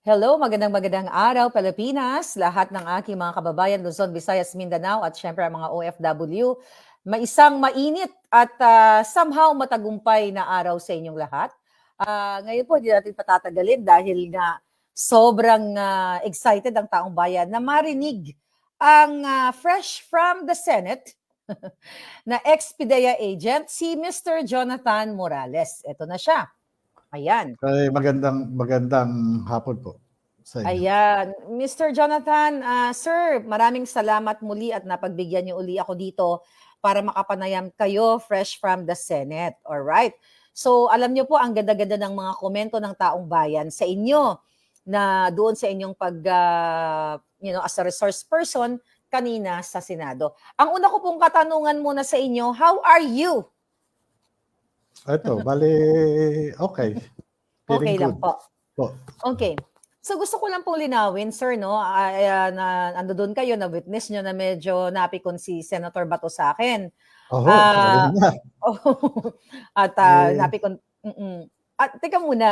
Hello, magandang araw Pilipinas, lahat ng aking mga kababayan Luzon, Visayas, Mindanao at syempre ang mga OFW. May isang mainit at somehow matagumpay na araw sa inyong lahat. Ngayon po, hindi natin patatagalin dahil nga sobrang excited ang taong bayan na marinig ang fresh from the Senate na ex-PIDEA agent, si Mr. Jonathan Morales. Ito na siya. Ayan. Ay, magandang hapon po sa inyo. Ayan. Mr. Jonathan, sir, maraming salamat muli at napagbigyan niyo uli ako dito para makapanayam kayo fresh from the Senate. All right. So, alam niyo po, ang ganda-ganda ng mga komento ng taong bayan sa inyo na doon sa inyong as a resource person kanina sa Senado. Ang una ko pong katanungan muna sa inyo, how are you? Ito, bali, okay. Okay Feeling lang good. po. Okay. So gusto ko lang pong linawin, sir, no? Na ando doon kayo, na witness nyo na medyo napikon si Senator Bato sa akin. Oho, Ah, galing na. at napikon. At teka muna,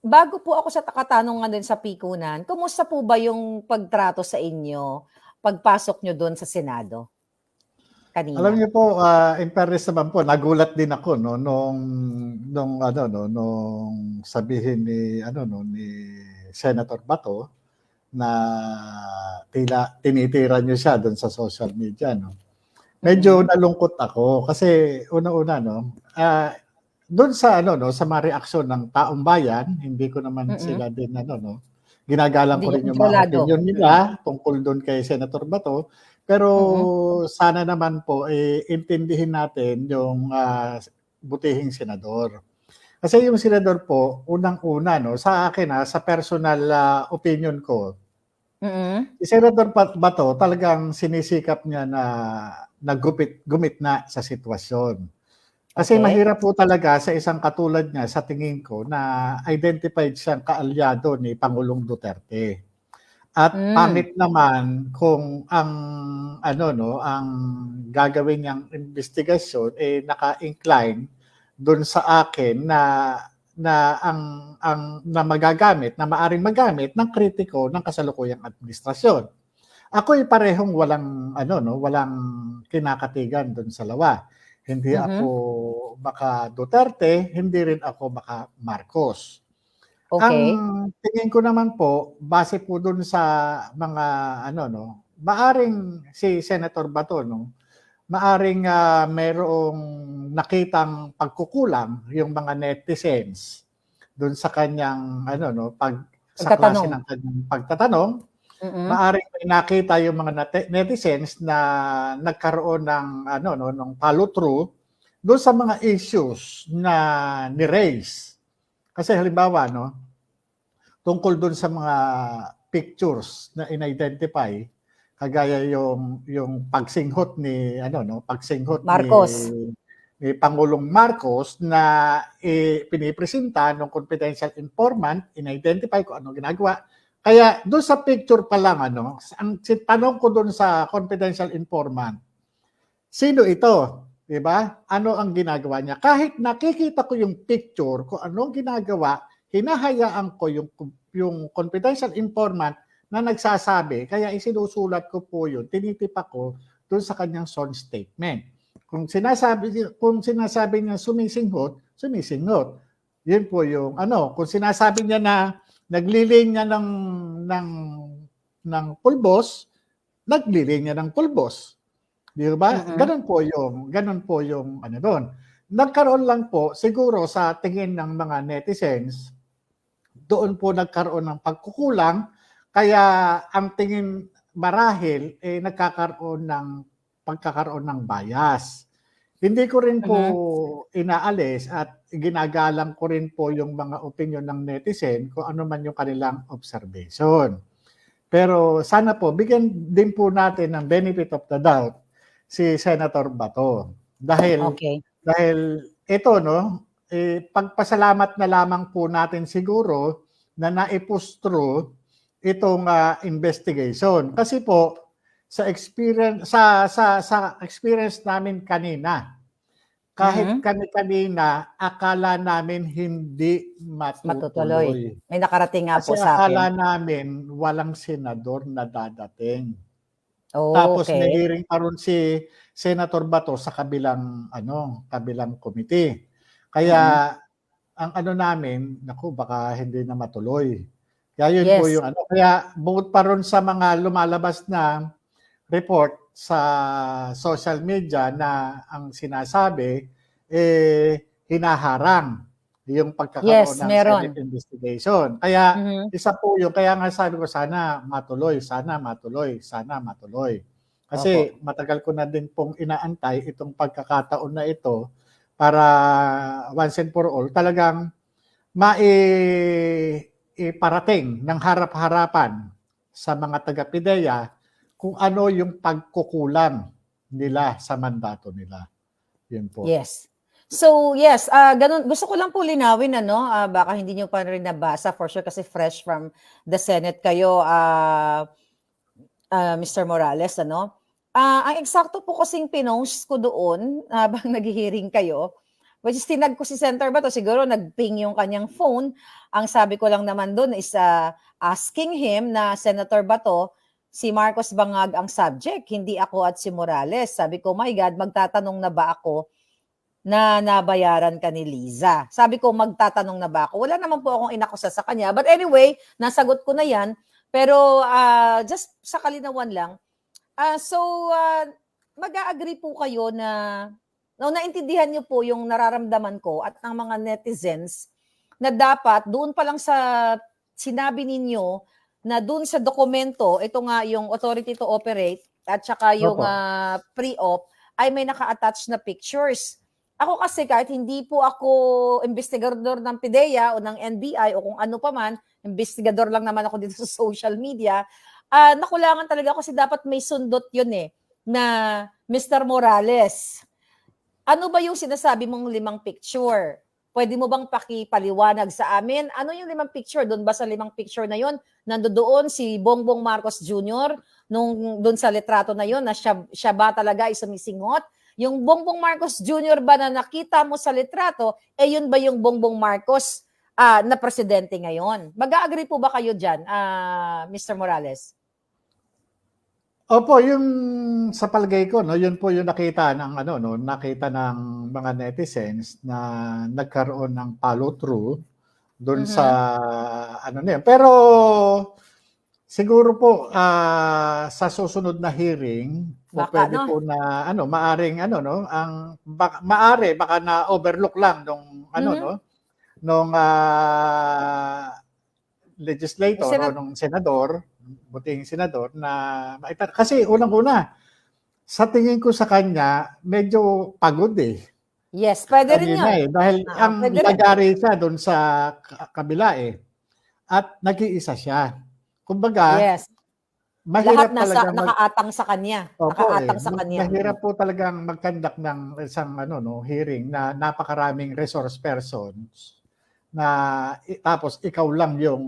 bago po ako sa katanungan din sa pikunan, kumusta po ba yung pagtrato sa inyo pagpasok nyo doon sa Senado kanina? Alam niyo po, in fairness naman po, nagulat din ako no nung sabihin ni Senator Bato na tinitira niyo siya doon sa social media, no. Medyo nalungkot ako kasi una-una doon sa sa mga reaksyon ng taong bayan, hindi ko naman sila din ginagalang Hindi ko nyo rin yung mga kontrolado. opinion nila tungkol doon kay Senator Bato. Pero sana naman po intindihin natin yung butihing senador. Kasi yung senador po, unang-una sa akin sa personal opinion ko, si Senator Bato talagang sinisikap niya na gumitna sa sitwasyon. Kasi mahirap po talaga sa isang katulad niya, sa tingin ko, na identified siyang kaalyado ni Pangulong Duterte. At pangit naman kung ang gagawin niyang investigasyon naka-incline doon sa akin na maaring magamit ng kritiko ng kasalukuyang administrasyon. Ako'y parehong walang kinakatigan doon sa lawa. Hindi ako maka Duterte, hindi rin ako maka Marcos. Ang Okay. tingin ko naman po, base po doon sa mga maaring si Senator Bato maaring mayroong nakitang pagkukulang yung mga netizens doon sa kanyang sa klase ng kanyang pagtatanong. Maaring may nakita yung mga netizens na nagkaroon ng ng follow-through doon sa mga issues na ni-raise. Kasi halimbawa tungkol doon sa mga pictures na in-identify, kagaya yung pagsinghot ni Marcos. ni Pangulong Marcos na pinipresenta ng confidential informant, in-identify kung ano ginagawa. Kaya doon sa picture pa lang ang tanong ko doon sa confidential informant, sino ito? 'Di ba? Ano ang ginagawa niya? Kahit nakikita ko yung picture kung anong ginagawa, hinahayaan ko yung confidential informant na nagsasabi, kaya isinusulat ko po yun, tinitipak ko doon sa kanyang sworn statement. Kung sinasabi niya sumisinghot. Yun po yung kung sinasabi niya na naglilinya ng pulbos, naglilinya ng pulbos. Di ba? Ganun po yung doon. Nagkaroon lang po siguro sa tingin ng mga netizens, doon po nagkaroon ng pagkukulang, kaya ang tingin marahil pagkakaroon ng bias. Hindi ko rin po inaalis at ginagalang ko rin po yung mga opinion ng netizen kung ano man yung kanilang observation. Pero sana po bigyan din po natin ng benefit of the doubt si Senator Bato. Dahil ito pagpasalamat na lamang po natin siguro na na-push through itong investigation. Kasi po sa experience namin kanina, kahit kami kanina, akala namin hindi Matutuloy. matutuloy. May nakarating nga Kasi po sa akala akin. namin walang senador na dadating. Tapos may Okay. hearing pa ron si Senator Bato sa kabilang committee. Mm. Kaya ang ano namin, naku baka hindi na matuloy. Kaya yun po Yes. yung kaya bukod pa ron sa mga lumalabas na report sa social media na ang sinasabi hinaharang yung pagkakaroon Yes, ng Senate meron. investigation. Kaya Mhm. isa po yung kaya nga sabi ko sana matuloy, sana matuloy, sana matuloy. Opo. Kasi matagal ko na din pong inaantay itong pagkakataon na ito para once and for all talagang iparating ng harap-harapan sa mga taga-PIDEA kung ano yung pagkukulang nila sa mandato nila. Yun po. Yes. So, yes, ganun. Gusto ko lang po linawin, baka hindi nyo pa rin nabasa, for sure, kasi fresh from the Senate kayo, Mr. Morales, ang eksakto po kasing pinost ko doon habang nag-hearing kayo, which is tinag ko si Senator Bato, siguro nag-ping yung kanyang phone. Ang sabi ko lang naman doon is asking him na, Senator Bato, si Marcos Bangag ang subject, hindi ako at si Morales. Sabi ko, my God, magtatanong na ba ako na nabayaran ka ni Liza? Sabi ko, magtatanong na ba ako? Wala naman po akong inakusa sa kanya. But anyway, nasagot ko na yan. Pero just sa kalinawan lang, mag-a-agree po kayo na naintindihan niyo po yung nararamdaman ko at ng mga netizens na dapat doon pa lang sa sinabi ninyo na doon sa dokumento, ito nga yung authority to operate at saka yung Opo. pre-op ay may naka-attach na pictures. Ako kasi kahit hindi po ako investigador ng PIDEA o ng NBI o kung ano pa man, investigador lang naman ako dito sa social media, nakulangan talaga ako kasi dapat may sundot yun na Mr. Morales. Ano ba yung sinasabi mong 5 picture? Pwede mo bang pakipaliwanag sa amin? Ano yung 5 picture? Doon ba sa 5 picture na yon nandoon si Bongbong Marcos Jr. Doon sa litrato na yon na siya ba talaga ay sumisinghot? Yung Bongbong Marcos Jr. ba na nakita mo sa litrato, yun ba yung Bongbong Marcos na presidente ngayon? Mag-a-agree po ba kayo dyan, Mr. Morales? Opo, yung sa palagay ko, yun po yung nakita nakita ng mga netizens na nagkaroon ng follow-through doon sa Mhm. na yun. Pero siguro po sa susunod na hearing, po Baka, pwede no? po na maaring baka na-overlook lang Mhm. nung legislator o nung senador, buting senador na kasi unang-una sa tingin ko sa kanya medyo pagod Yes, pwede rin kanina yun. dahil Oo, ang pwede rin. lagari siya doon sa kabila at nag-iisa siya. Kumbaga, Yes. Lahat mahirap nasa talaga nakaatang sa kanya. opo Nakaatang sa kanya. mahirap po talagang mag-conduct ng isang hearing na napakaraming resource persons na tapos ikaw lang yung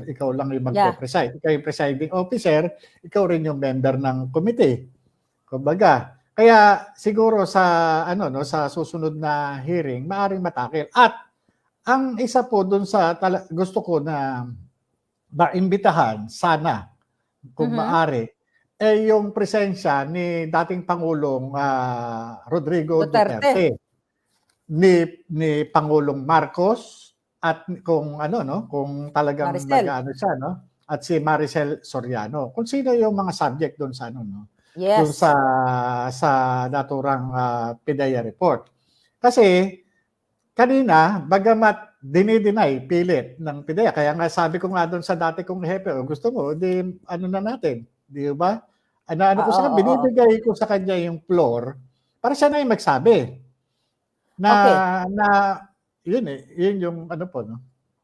ikaw lang yung Yeah. magpe-preside. Ikaw yung presiding officer, ikaw rin yung member ng committee. Kumbaga, kaya siguro sa sa susunod na hearing maaring matakil. At ang isa po doon sa gusto ko na maimbitahan sana kung Mhm. maari yung presensya ni dating Pangulong Rodrigo Duterte. Duterte, ni Pangulong Marcos at kung kung talagang Maricel. siya at si Maricel Soriano. Kung sino yung mga subject doon sa doon Yes. sa naturang PIDEA report. Kasi kanina bagamat dinideny pilit ng PIDEA kaya nga sabi ko nga doon sa dati kong hepe, gusto mo di na natin, di ba? Ko Oo, sa kanya, oo. binibigay ko sa kanya yung floor para siya na yung magsabi na Okay. na yun yun yung po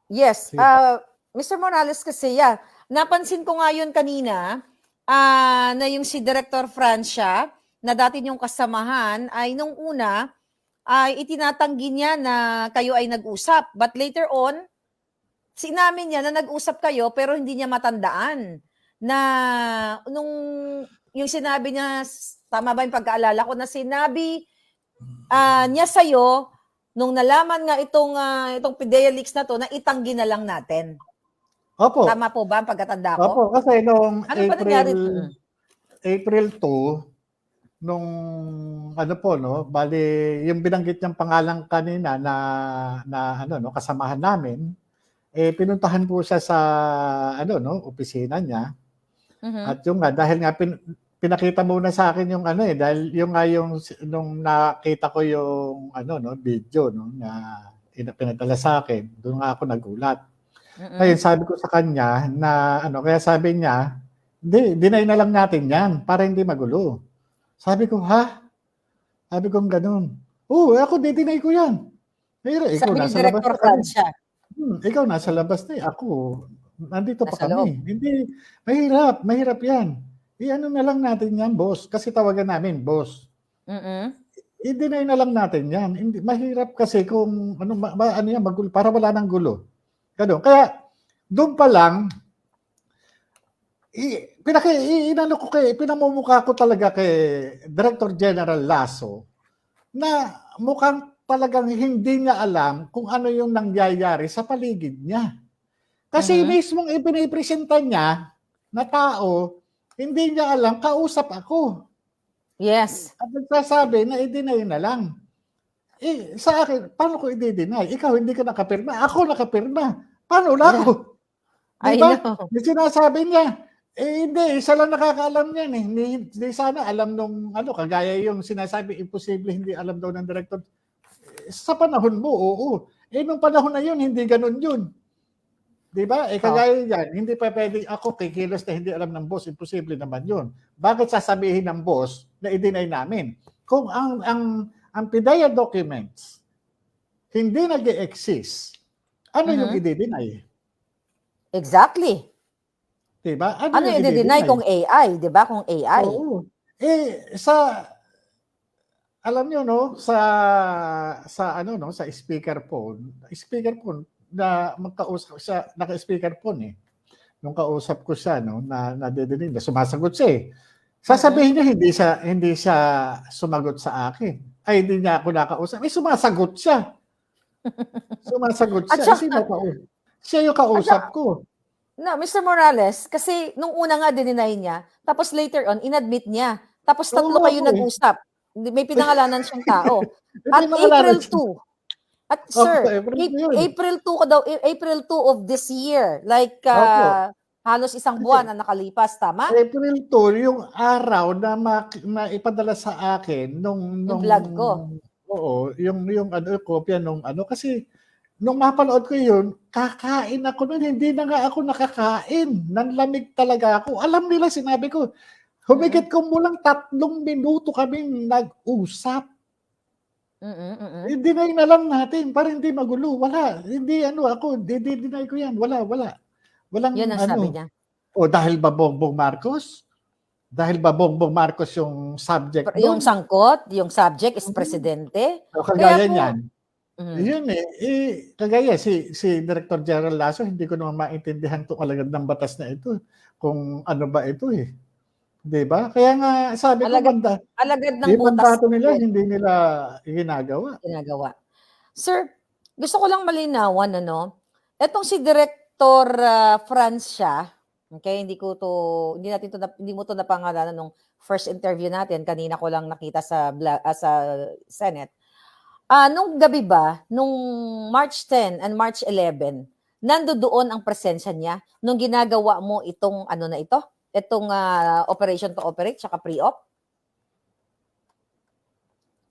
Yes. Sige po. Mr. Morales kasi, napansin ko nga yun kanina, na yung si Director Francia, na dati niyong kasamahan, ay nung una, ay itinatanggi niya na kayo ay nag-usap. But later on, sinabi niya na nag-usap kayo pero hindi niya matandaan na nung yung sinabi niya, tama ba yung pagkaalala ko, na sinabi niya sa'yo, nung nalaman nga itong PIDEA leaks na to, na itanggi na lang natin. Opo. Tama po ba ang pagkatanda ko? Opo, kasi noong Ano ba nangyari? April 2, nung ano po, no, bali yung binanggit niyang pangalan kanina na ano, no, kasamahan namin, pinuntahan po siya sa ano, no, opisina niya. At yung nga, dahil nga pinakita muna sa akin yung ano dahil yung nga yung nung nakita ko yung ano, no, video, no, na pinadala sa akin, doon nga ako nagulat. Ngayon sabi ko sa kanya na ano, kaya sabi niya, hindi, deny na lang natin yan para hindi magulo. Sabi ko, ha? Sabi ko gano'n. Oo, ako deny ko yan. Pero ikaw Sabi ni nasa labas Director na kami. Francia. Ikaw nasa labas na ako. Nandito pa Nasa kami. loob. Hindi, mahirap yan. Ano na lang natin yan, boss. Kasi tawagan namin, boss. I-deny na lang natin yan. Hindi, mahirap kasi kung ano, ano yan, magulo, para wala nang gulo. Ganun. Kaya, doon pa lang, pinamumukha ko talaga kay Director General Lasso na mukhang talagang hindi niya alam kung ano yung nangyayari sa paligid niya. Kasi mismong ipinipresenta niya na tao, hindi niya alam, kausap ako. Yes. At nagsasabi na i-deny na lang. Sa akin, paano ko i-deny? Ikaw hindi ka nakapirma, ako nakapirma. Paano na ako? Diba? Yung sinasabi niya, hindi, isa lang nakakaalam niyan eh. Hindi sana alam nung ano, kagaya yung sinasabi, imposible hindi alam daw ng director. Sa panahon mo, oo. Nung panahon na yun, hindi ganun yun. Diba? Kagaya yan, hindi pa pwede ako kikilos na hindi alam ng boss, imposible naman yun. Bakit sasabihin ng boss na i-deny namin? Kung ang PIDEA documents hindi nag-exist, ano yung i-deny? Exactly. Diba? Ano yung i-deny kung AI, diba? Kung AI. Oo. Alam niyo no, sa ano no, sa speakerphone na magkausap siya, naka-speakerphone nung kausap ko siya no, na nadidinig, na sumasagot siya eh. Sasabihin niya hindi siya sumagot sa akin. Ay hindi niya ako nakausap. Sumasagot siya. Sumasagot siya. Siya yung kausap ko. No, Mr. Morales, kasi nung una nga dininay niya, tapos later on, inadmit niya. Tapos tatlo kayo nag-usap. May pinangalanan siyang tao. At April 2. At sir, April 2 ka daw, April 2 of this year. Like, halos isang buwan na nakalipas, tama? April 2, yung araw na ipadala sa akin nung vlog ko. Oo, yung ano, kopya nung ano, kasi nung mapanood ko yun, kakain ako nun, hindi na nga ako nakakain. Nanlamig talaga ako. Alam nila, sinabi ko, humigit ko mulang 3 minuto kaming nag-usap. I-deny na lang natin para hindi magulo. Wala. Hindi ako, di-deny ko yan. Wala. Walang yan ang sabi niya. O dahil ba Bongbong Marcos? Dahil ba Bongbong Marcos yung subject doon? Yung sangkot, yung subject is presidente. O kagaya niyan. Yun kagaya si Director General Lasso, hindi ko naman maintindihan itong alagad ng batas na ito. Kung ano ba ito eh. Diba? Kaya nga sabi ko, alagad ng butas nila, hindi nila ginagawa. Sir, gusto ko lang malinawan, etong si Director Francia, okay, hindi mo to napangalanan nung first interview natin, kanina ko lang nakita sa Senate. Nung gabi ba, nung March 10 and March 11, nandoon ang presensya niya nung ginagawa mo itong itong operation to operate tsaka pre-op?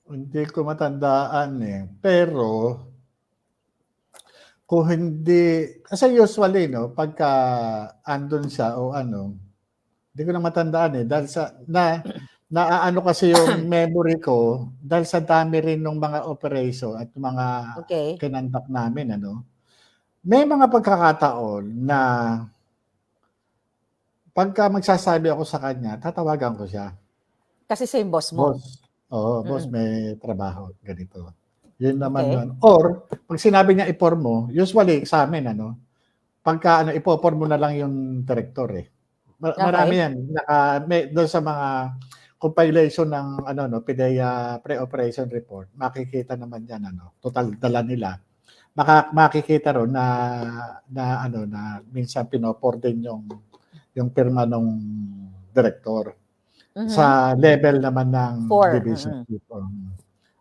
Hindi ko matandaan pero kung hindi, kasi usually pagka andun siya o hindi ko na matandaan dahil sa naaano kasi yung memory ko dahil sa dami rin ng mga operation at mga kinandak namin may mga pagkakataon na pagka magsasabi ako sa kanya, tatawagan ko siya. Kasi same boss mo. Boss, may trabaho ganito. Yun naman yun. Or pag sinabi niya i-form mo, usually sa amin pagka ipo-form mo na lang yung director Marami yan. Doon sa mga compilation ng PDEA pre-operation report, makikita naman yan total dala nila. Makikita ron na minsan pinopor din yung pirma ng direktor sa level naman ng division chief.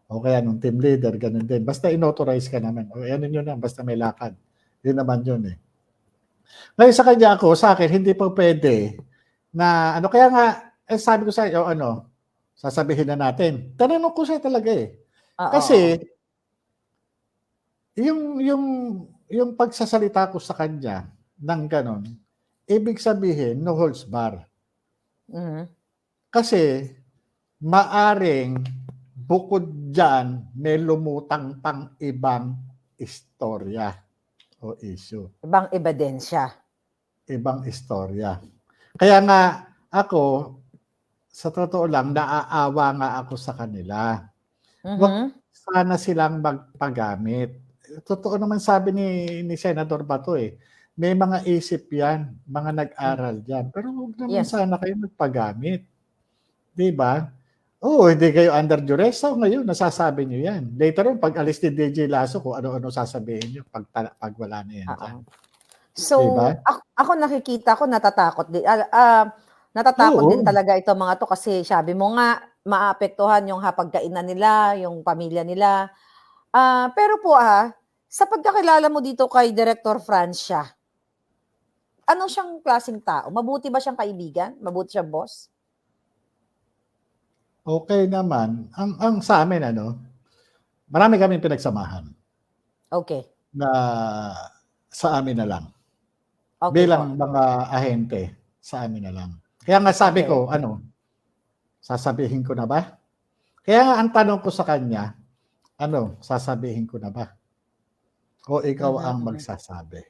O kaya nung team leader, ganun din. Basta inauthorize ka naman. O yan yun lang, basta may lakad. Yun naman yun eh. Ngayon sa akin, hindi pa pwede na kaya nga, sabi ko sa iyo, sasabihin na natin. Tanong ko siya talaga eh. Kasi, yung pagsasalita ko sa kanya ng ganon, ibig sabihin, no holds bar. Kasi, maaring bukod dyan, may lumutang pang ibang istorya o issue. Ibang ebidensya. Ibang istorya. Kaya nga, ako, sa totoo lang, naaawa nga ako sa kanila. Wag sana silang magpagamit. Totoo naman sabi ni Senador Bato eh, may mga isip yan, mga nag-aral yan. Pero huwag naman sana kayo magpagamit. Diba? Oo, hindi kayo under duress. So ngayon, nasasabi nyo yan. Later on, pag alis ni DJ Lasso, kung ano-ano sasabihin nyo pag wala na yan. So, diba? Ako nakikita ko, natatakot din. Natatakot din talaga ito mga to kasi sabi mo nga, maapektuhan yung hapagkainan nila, yung pamilya nila. Pero po sa pagkakilala mo dito kay Director Francia, ano siyang klaseng tao? Mabuti ba siyang kaibigan? Mabuti siyang boss? Okay naman. Ang sa amin, marami kaming pinagsamahan. Okay. Na sa amin na lang. Okay, bilang mga ahente, sa amin na lang. Kaya nga sabi ko, sasabihin ko na ba? Kaya nga ang tanong ko sa kanya, sasabihin ko na ba? O ikaw ang magsasabi?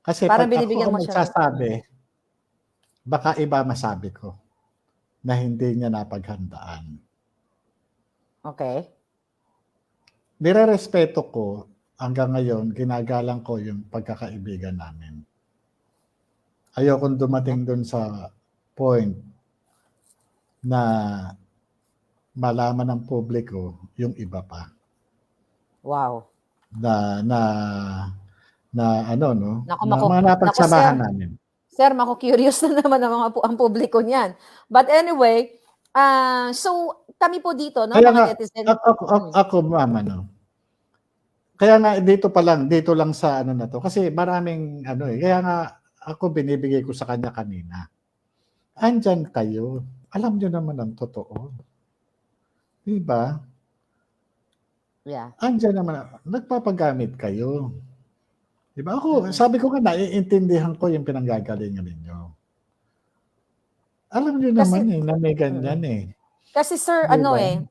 Kasi parang pag binibigyan ako mo siya. magsasabi, baka iba masabi ko na hindi niya napaghandaan. Okay. Nirerespeto ko hanggang ngayon, ginagalang ko yung pagkakaibigan namin. Ayokong dumating dun sa point na malaman ng publiko yung iba pa. Wow. Na mga napagsamahan namin. Sir, mako-curious na naman ang publiko niyan. But anyway, so kami po dito, mga netizen. Ako, mama, Kaya nga dito lang sa na to kasi maraming kaya nga ako binibigay ko sa kanya kanina. Andyan kayo. Alam niyo naman ang totoo. Diba? Yeah. Andyan naman, nagpapagamit kayo. Diba? Ako, sabi ko nga, naiintindihan ko yung pinanggagalingan ninyo. Alam niyo naman na may ganyan Kasi sir, diba?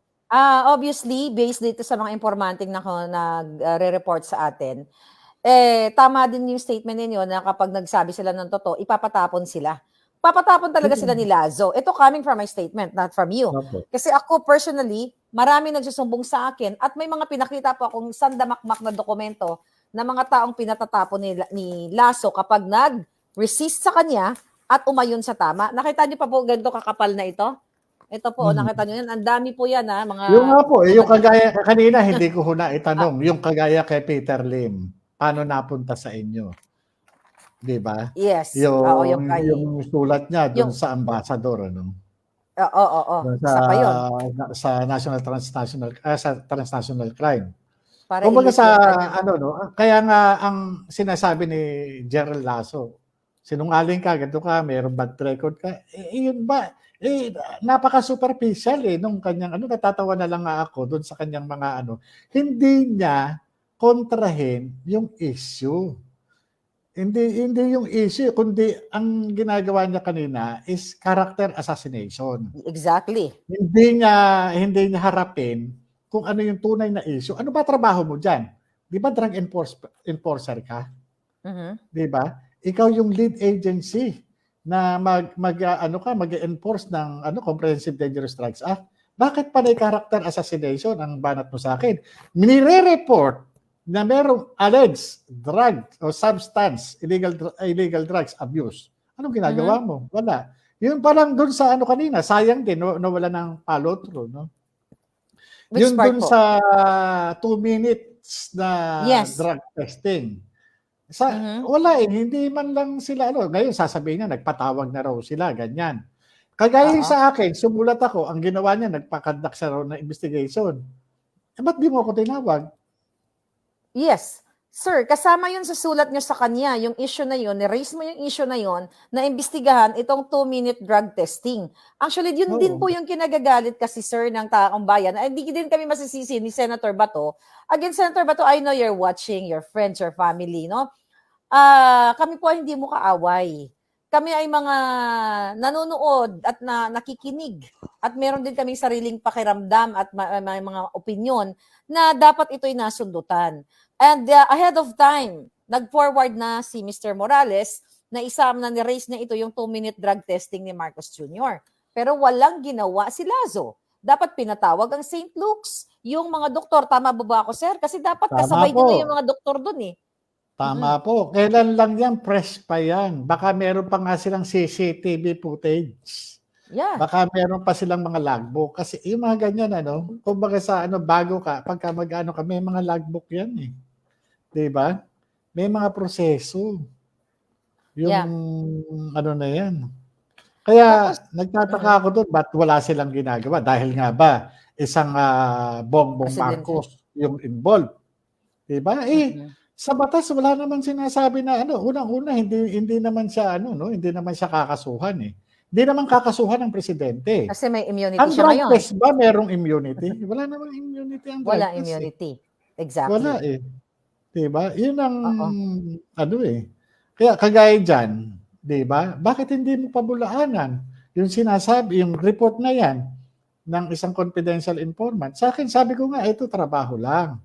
Obviously, based dito sa mga informanting na nagre-report sa atin, tama din yung statement ninyo na kapag nagsabi sila ng totoo, ipapatapon sila. Papatapon talaga sila ni Lazo. Ito coming from my statement, not from you. Okay. Kasi ako personally, marami nagsusumbong sa akin at may mga pinakita po akong sandamakmak na dokumento na mga taong pinatatapon ni Lazo kapag nag-resist sa kanya at umayon sa tama. Nakita niyo pa po ganito kakapal na ito? Ito po, nakita niyo yan. Ang dami po yan mga... Yung nga po, yung kagaya, kanina hindi ko na itanong, yung kagaya kay Peter Lim, paano napunta sa inyo? Di ba? Yes. Yung sulat niya doon sa ambassador, Oo. Sa transnational crime. Kumbaga kaya nga ang sinasabi ni Gerald Lasso, sinungaling ka, ganito ka, mayroong bad record ka, yun ba? Napaka-superficial nung kanyang, natatawa na lang nga ako doon sa kanyang mga hindi niya kontrahin yung issue. Hindi yung issue, kundi ang ginagawa niya kanina is character assassination. Exactly. Hindi niya harapin kung ano yung tunay na issue. Ano ba trabaho mo dyan? Di ba drug enforcer ka? Di ba? Ikaw yung lead agency na mag-enforce ng Comprehensive Dangerous Drugs Act. Bakit pa character assassination ang banat mo sa akin? Nire-report na merong alleged drug o substance, illegal drugs abuse. Anong ginagawa mo? Wala. Yun parang doon sa ano kanina, sayang din, nawala ng follow through, no? Which Yun part doon po? sa 2 minutes na Yes. drug testing. Sa Mhm. wala eh, hindi man lang sila ano, ngayon sasabihin niya nagpatawag na raw sila, ganyan. Kagaya yung Oo. sa akin, sumulat ako, ang ginawa niya nagpa-conduct siya raw ng investigation. Eh, ba't di mo ako tinawag? Yes. Sir, kasama yun sa sulat nyo sa kanya, yung issue na yun, ni-raise mo yung issue na yun, na imbestigahan itong 2-minute drug testing. Actually, yun din po Oo. yung kinagagalit kasi, sir, ng taong bayan. Ay, hindi din kami masisisi ni Senator Bato. Again, Senator Bato, I know you're watching, your friends, your family, no? Kami po ay hindi mo kaaway. Kami ay mga nanonood at nakikinig. At meron din kaming sariling pakiramdam at may mga opinion na dapat ito'y nasundutan. And ahead of time, nag-forward na si Mr. Morales na isam na ni-raise na ito yung 2-minute drug testing ni Marcos Jr. Pero walang ginawa si Lazo. Dapat pinatawag ang St. Luke's, yung mga doktor. Tama ba ako, sir? Kasi dapat Tama kasabay po. din na yung mga doktor dun eh. Tama po. Kailan lang yan, fresh pa yan. Baka meron pa nga silang CCTV footage. Yeah. Baka meron pa silang mga logbook. Kasi yung mga ganyan, ano, kumbaga sa ano, bago ka, pagka mag-ano ka, may mga logbook yan eh. Diba? May mga proseso. Yung Yeah. ano na yan. Kaya Tapos, nagtataka ako doon, ba't wala silang ginagawa? Dahil nga ba, isang Bongbong presidente. Marcos yung involved. Diba? Eh, Mm-mm. sa batas wala naman sinasabi na ano, unang-una hindi naman siya ano no, hindi naman siya kakasuhan eh. Hindi naman kakasuhan ng presidente. Kasi may immunity Ang siya drug ngayon. test ba merong immunity? Wala namang immunity ang drug Wala test eh. immunity. Wala Exactly. eh. 'Di ba? 'Yun ang Oo. ano eh. Kaya kagaya diyan, 'di ba? Bakit hindi mo pabulaanan yung sinasabi, yung report na 'yan ng isang confidential informant? Sa akin sabi ko nga ito trabaho lang.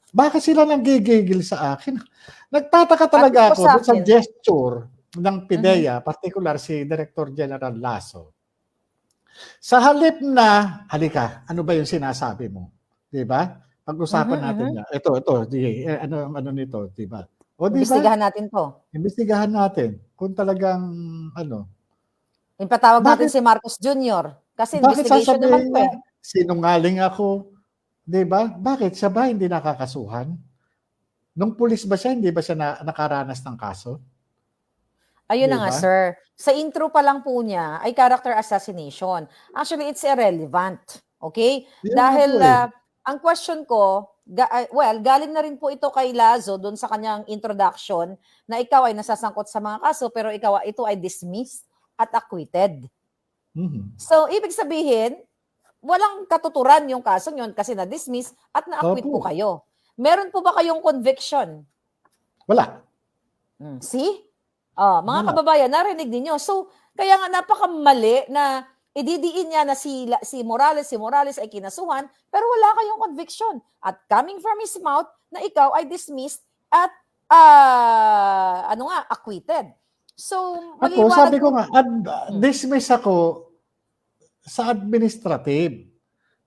Bakit sila nanggigigil sa akin? Nagtataka At talaga po ako sa doon sa akin, gesture ng mhm, PIDEA, particular si Director General Lasso. Sa halip na, halika, ano ba yung sinasabi mo? 'Di ba? mhm, Pag-usapan natin mhm. na. Ito, di, ano ang ano nito, 'di ba? O 'di ba? Imbestigahan natin 'to. Imbestigahan natin kung talagang ano, Ipatawag natin bakit si Marcos Jr. Kasi bakit investigation naman sasabihin 'to niya eh. sinungaling ako, 'di ba? Bakit siya ba hindi nakakasuhan? Nung pulis ba siya, hindi ba siya nakaranas ng kaso? Ayun 'Di na nga, ba? sir. Sa intro pa lang po niya ay character assassination. Actually, it's irrelevant. Okay? Yun nga po Dahil eh. ang question ko, well, galing na rin po ito kay Lazo doon sa kanyang introduction na ikaw ay nasasangkot sa mga kaso pero ito ay dismissed at acquitted. Mhm. So, ibig sabihin, walang katuturan yung kaso nyon kasi na-dismiss at na-acquit po Opo, kayo. Meron po ba kayong conviction? wala, See? Mga wala. kababayan, narinig ninyo. So, kaya nga napakamali na ididiin niya na si Morales ay kinasuhan, pero wala kayong conviction. At coming from his mouth na ikaw ay dismissed at acquitted. So, Ako, maliwanag sabi ko po. nga, dismiss ako sa administrative.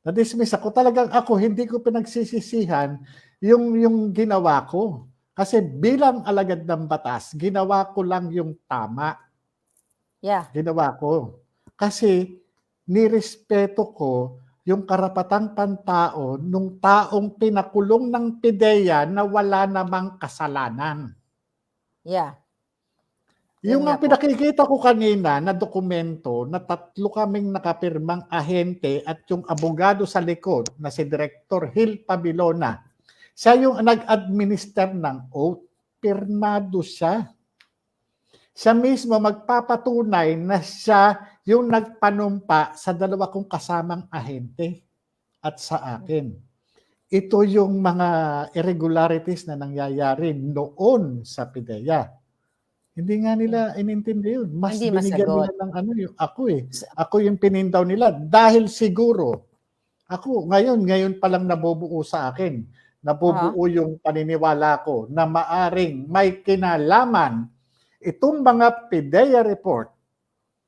Na-dismiss ako. Talagang ako, hindi ko pinagsisisihan yung ginawa ko. Kasi bilang alagad ng batas, ginawa ko lang yung tama. Yeah. Ginawa ko. Kasi nirespeto ko yung karapatang pantao nung taong pinakulong ng PIDEA na wala namang kasalanan. Yeah. Yung Yun nga nga po. pinakikita ko kanina na dokumento na 3 kaming nakapirmang ahente at yung abogado sa likod na si Director Hill Pabilona, siya yung nag-administer ng oath. Pirmado siya. Siya mismo magpapatunay na siya yung nagpanumpa sa 2 kong kasamang ahente at sa akin. Ito yung mga irregularities na nangyayari noon sa PIDEA. Hindi nga nila inintindi yun. Mas Hindi binigyan masagot. nila ng ano yung ako eh. Ako yung pinindaw nila dahil siguro ako ngayon pa lang nabubuo sa akin. Uh-huh. Nabubuo yung paniniwala ko na maaring may kinalaman itong mga PIDEA report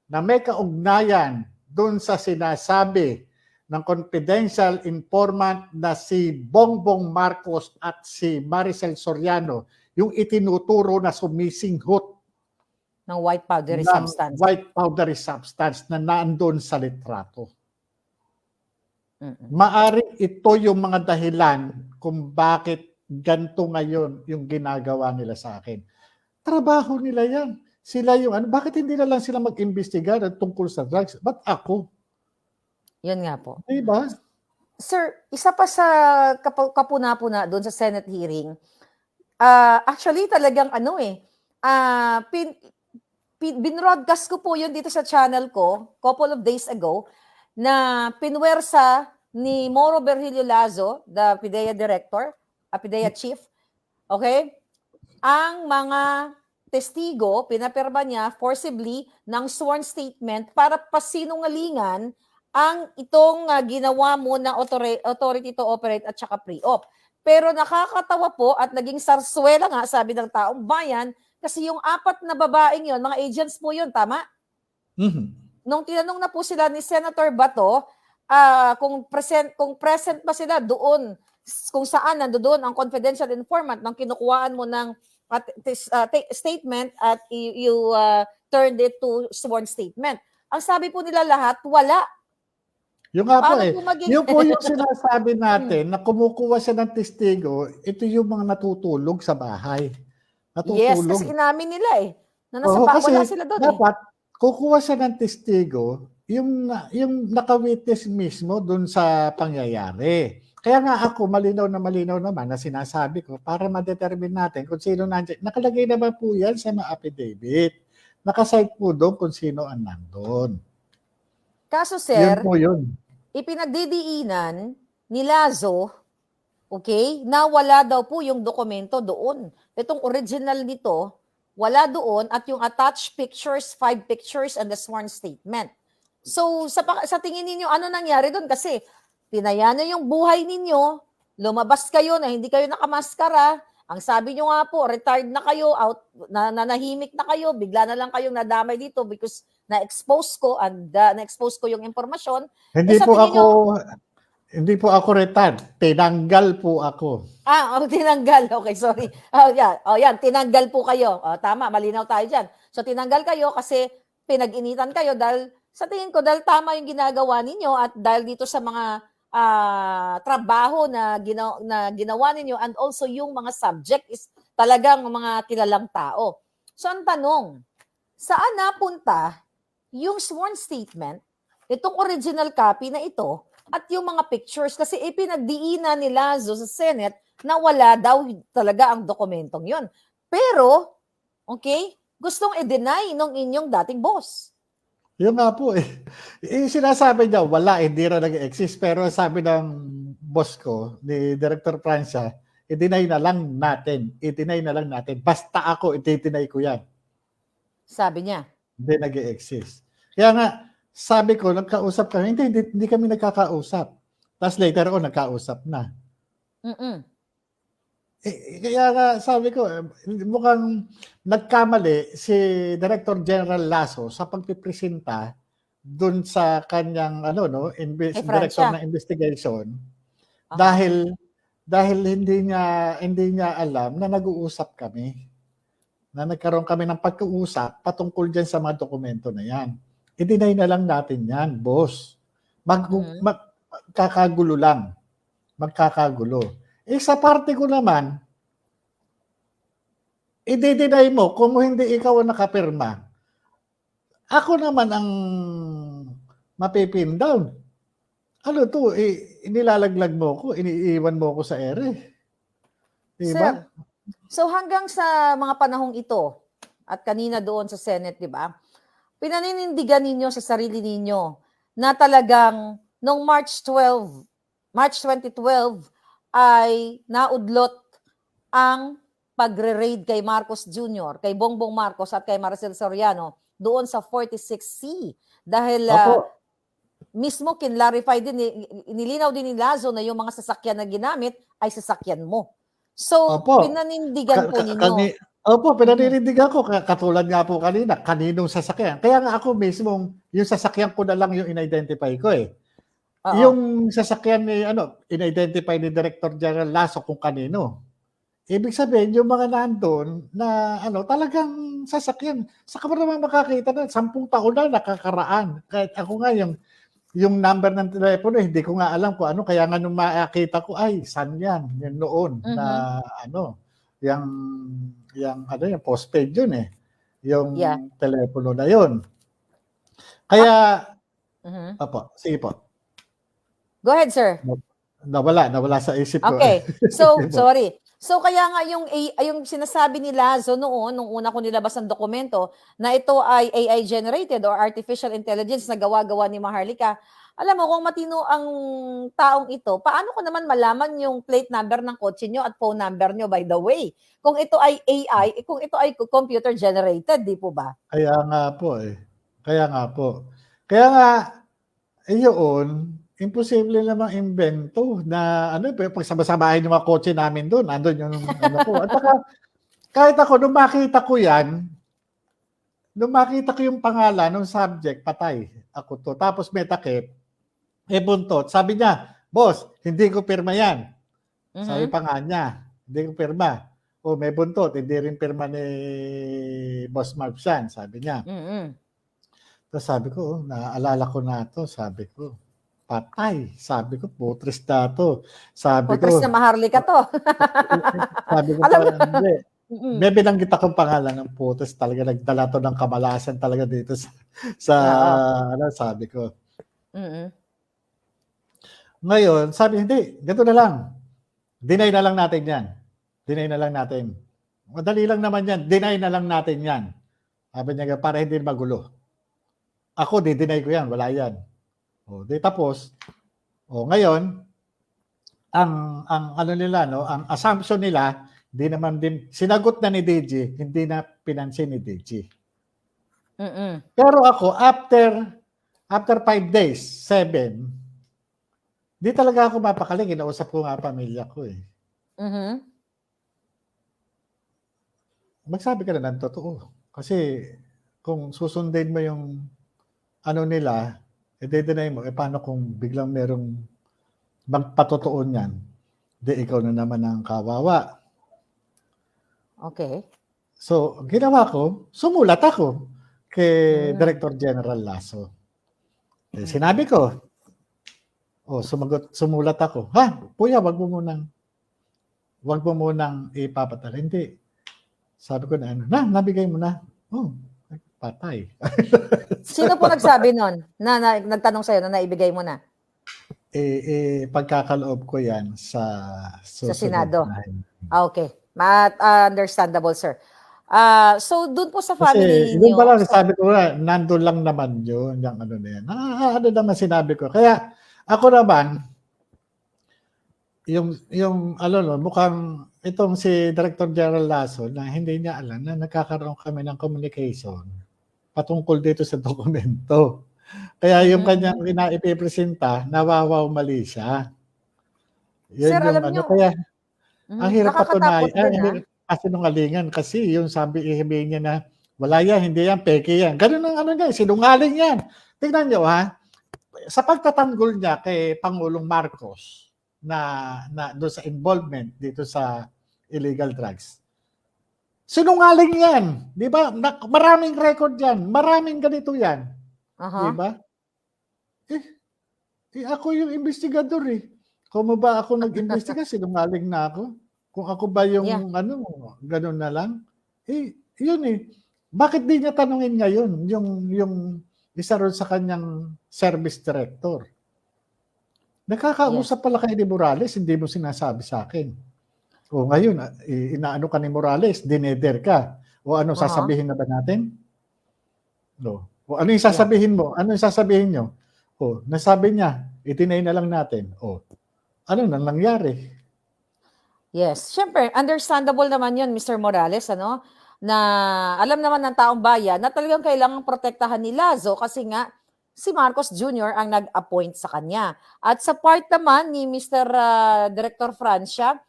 na may kaugnayan doon sa sinasabi ng confidential informant na si Bongbong Marcos at si Maricel Soriano, yung itinuturo na sumisinghot ng white powdery ng substance. white powdery substance na naandun sa litrato. Mm-mm. Maaring ito yung mga dahilan kung bakit ganito ngayon yung ginagawa nila sa akin. Trabaho nila yan. Sila yung ano, bakit hindi na lang sila mag-imbestiga tungkol sa drugs? Ba't ako? Yun nga po. Diba? Sir, isa pa sa kapuna-puna doon sa Senate hearing, actually talagang ano binroadcast ko po yun dito sa channel ko couple of days ago na pinwersa ni Moro Berhilio Lazo, the PIDEA director, PIDEA chief, okay? Ang mga testigo, pinapirma niya forcibly ng sworn statement para pasinungalingan ang itong ginawa mo na authority to operate at saka pre-op. Pero nakakatawa po at naging sarswela nga, sabi ng taong bayan, kasi yung 4 na babaeng yon, mga agents po yun, tama? Mm-hmm. Nung tinanong na po sila ni Senator Bato, kung present ba sila doon, kung saan nandoon ang confidential informant nang kinukuhaan mo ng statement at you turned it to sworn statement. Ang sabi po nila lahat, wala. Yung nga po yung po yung sinasabi natin na kumukuha siya ng testigo, ito yung mga natutulog sa bahay. Yes, kasi inamin nila na nasa wala sila doon dapat kukuha siya ng testigo yung nakawitness mismo doon sa pangyayari. Kaya nga ako, malinaw naman na sinasabi ko para ma-determine natin kung sino nandiyan. Nakalagay naman po yan sa mga affidavit. Nakasite po doon kung sino ang nandun. Kaso sir, yun po yun. Ipinagdidiinan ni Lazo, okay, na wala daw po yung dokumento doon. Itong original nito, wala doon at yung attached pictures, 5 pictures and the sworn statement. So sa tingin ninyo, ano nangyari doon? Kasi pinaya na yung buhay ninyo, lumabas kayo na hindi kayo nakamaskara, ang sabi nyo nga po, retired na kayo, nanahimik na kayo, bigla na lang kayong nadamay dito because na-expose ko yung impormasyon. Hindi po ako retired, tinanggal po ako. Tinanggal. Okay, sorry. Yan, tinanggal po kayo. Tama, malinaw tayo dyan. So tinanggal kayo kasi pinag-initan kayo dahil sa tingin ko, dahil tama yung ginagawa ninyo at dahil dito sa mga trabaho na ginawa ninyo and also yung mga subject is talagang mga kilalang tao. So ang tanong, saan napunta yung sworn statement, itong original copy na ito, at yung mga pictures? Kasi ipinagdiinan ni Lazo sa Senate na wala daw talaga ang dokumentong yun. Pero, okay, gustong i-deny ng inyong dating boss. Yung nga po sinasabi niya, wala, hindi na nag-exist. Pero sabi ng boss ko, ni Director Francia, i-deny na lang natin. Basta ako, i-deny ko yan. Sabi niya. Hindi nag-exist. Kaya nga, sabi ko, nagkausap kami. Hindi kami nagkakausap. Tapos later on, nagkausap na. Kaya nga, sabi ko, mukhang nagkamali si Director General Lasso sa pagpipresenta dun sa kanyang director ng investigation dahil hindi niya alam na nag-uusap kami, na nagkaroon kami ng pagkausap patungkol diyan sa mga dokumento na yan. I-deny na lang natin yan, boss. Magkakagulo lang. Magkakagulo. Sa parte ko naman, i-deny mo kung hindi ikaw ang nakapirma. Ako naman ang mapipin down. Ano to? Inilalaglag mo ko, iniiwan mo ko sa ere. Diba? Sir, so hanggang sa mga panahong ito, at kanina doon sa Senate, di ba? Pinaninindigan ninyo sa sarili ninyo na talagang noong March 2012, ay naudlot ang pagre-raid kay Marcos Jr., kay Bongbong Marcos at kay Maricel Soriano doon sa 46C. Dahil mismo kinlarify din, inilinaw din ni Lazo na yung mga sasakyan na ginamit ay sasakyan mo. So, pinanindigan po ninyo. Pinanindigan ko. Katulad nga po kanina, kaninong sasakyan. Kaya nga ako mismo, yung sasakyan ko na lang yung in-identify ko Yung sasakyan ni in-identify ni Director General Lasso kung kanino. Ibig sabihin, yung mga nandun na talagang sasakyan. Saka mo naman makakita na, 10 taon na nakakaraan. Kahit ako nga, yung number ng telepono, hindi ko nga alam kung ano. Kaya nga nung makakita ko, ay, saan yan? Yun noon Mhm. na yung, yung postpaid yun eh. Yung Yeah. telepono na yun. Ak Kaya, mhm. sige po. Go ahead, sir. Nawala sa isip ko. Okay. So, Sige po. sorry. So, kaya nga yung sinasabi ni Lazo noon, nung una ko nilabas ang dokumento, na ito ay AI generated or artificial intelligence na gawa-gawa ni Maharlika. Alam mo, kung matino ang taong ito, paano ko naman malaman yung plate number ng kotse nyo at phone number nyo, by the way? Kung ito ay AI, kung ito ay computer generated, di po ba? Kaya nga po eh. Kaya nga po. Kaya nga, yun, imposible namang imbento na pagsama-samahin yung mga kotse namin doon, andun yung ko. At saka, kahit ako, nung makita ko yung pangalan ng subject, patay. Ako to. Tapos may takip, buntot. Sabi niya, boss, hindi ko pirma yan. Sabi Mhm. pa nga niya, hindi ko pirma. O may buntot, hindi rin pirma ni Boss Marv yan, sabi niya. Mhm. Tapos sabi ko, naaalala ko na to, sabi ko, patay. Sabi ko, putres na to. Sabi Fortress ko, na Maharlika to. sabi ko Alam pa, mo, hindi. mm. May binanggit akong pangalan ng putres, talaga nagdala to ng kamalasan talaga dito sa Oo. sabi ko. Mhm. Ngayon, sabi, hindi, ganito na lang. Deny na lang natin yan. Deny na lang natin. Madali lang naman yan. Deny na lang natin yan. Sabi niya, para hindi magulo. Ako, di-deny ko yan. Wala yan. O, di tapos. O, ngayon, ang nila, ang assumption nila, di naman din, sinagot na ni DG, hindi na pinansin ni DG. Mhm. Pero ako, after 5 days, 7, di talaga ako mapakali. Kinausap ko nga pamilya ko eh. Mhm. Magsabi ka na ng totoo. Kasi kung susundin mo yung nila, i-deny mo, paano kung biglang merong magpatotoo niyan? Di ikaw na naman ang kawawa. Okay. So, ginawa ko, sumulat ako kay Mm. Director General Lasso. Mhm. Sinabi ko, sumulat ako, kuya, wag mo munang ipapatala. Hindi. Sabi ko nabigay mo na. Patay. Sino po nagsabi nun na nagtanong sa'yo na naibigay mo na? Pagkakaloob ko yan sa Sa susunod Senado? na hearing. Okay. Understandable, sir. So, dun po sa Kasi family yun nyo, pala, sabi ko nandun lang naman yun, yung na yan. Naman sinabi ko. Kaya ako naman, yung mukhang itong si Director General Lasso na hindi niya alam na nagkakaroon kami ng communication patungkol dito sa dokumento. Kaya yung kanyang mhm. ipipresenta, nawawaw mali siya. Sir, Yun yung alam nyo, ang hirap nakakatakot patunayan, din, ang hirap kasinungalingan kasi yung sabihin niya na wala yan, hindi yan, peke yan. Ganun ang niya, sinungaling yan. Tingnan nyo sa pagtatanggol niya kay Pangulong Marcos na doon sa involvement dito sa illegal drugs. Sinungaling yan, 'di ba? Maraming record yan, maraming ganito yan. 'Di Aha. ba? Ako yung investigador eh. Kung ba ako nag-imbestiga, sinungaling na ako. Kung ako ba Yeah. yung ganun na lang. Yun eh. Bakit di niya tanungin ngayon yung isa ron sa kanyang service director? Yes. Nakakausap pala kayo ni Morales, hindi mo sinasabi sa akin. O ngayon, inaano ka ni Morales, dineder ka. O ano, Aha. sasabihin na ba natin? No. O ano yung Yeah. sasabihin mo? Ano yung sasabihin nyo? O, nasabi niya, itinay na lang natin. O, ano nang nangyari? Yes. Siyempre, understandable naman yun, Mr. Morales, ano? Na alam naman ng taong bayan na talagang kailangang protektahan ni Lazo kasi nga si Marcos Jr. ang nag-appoint sa kanya. At sa part naman ni Mr. Director Francia,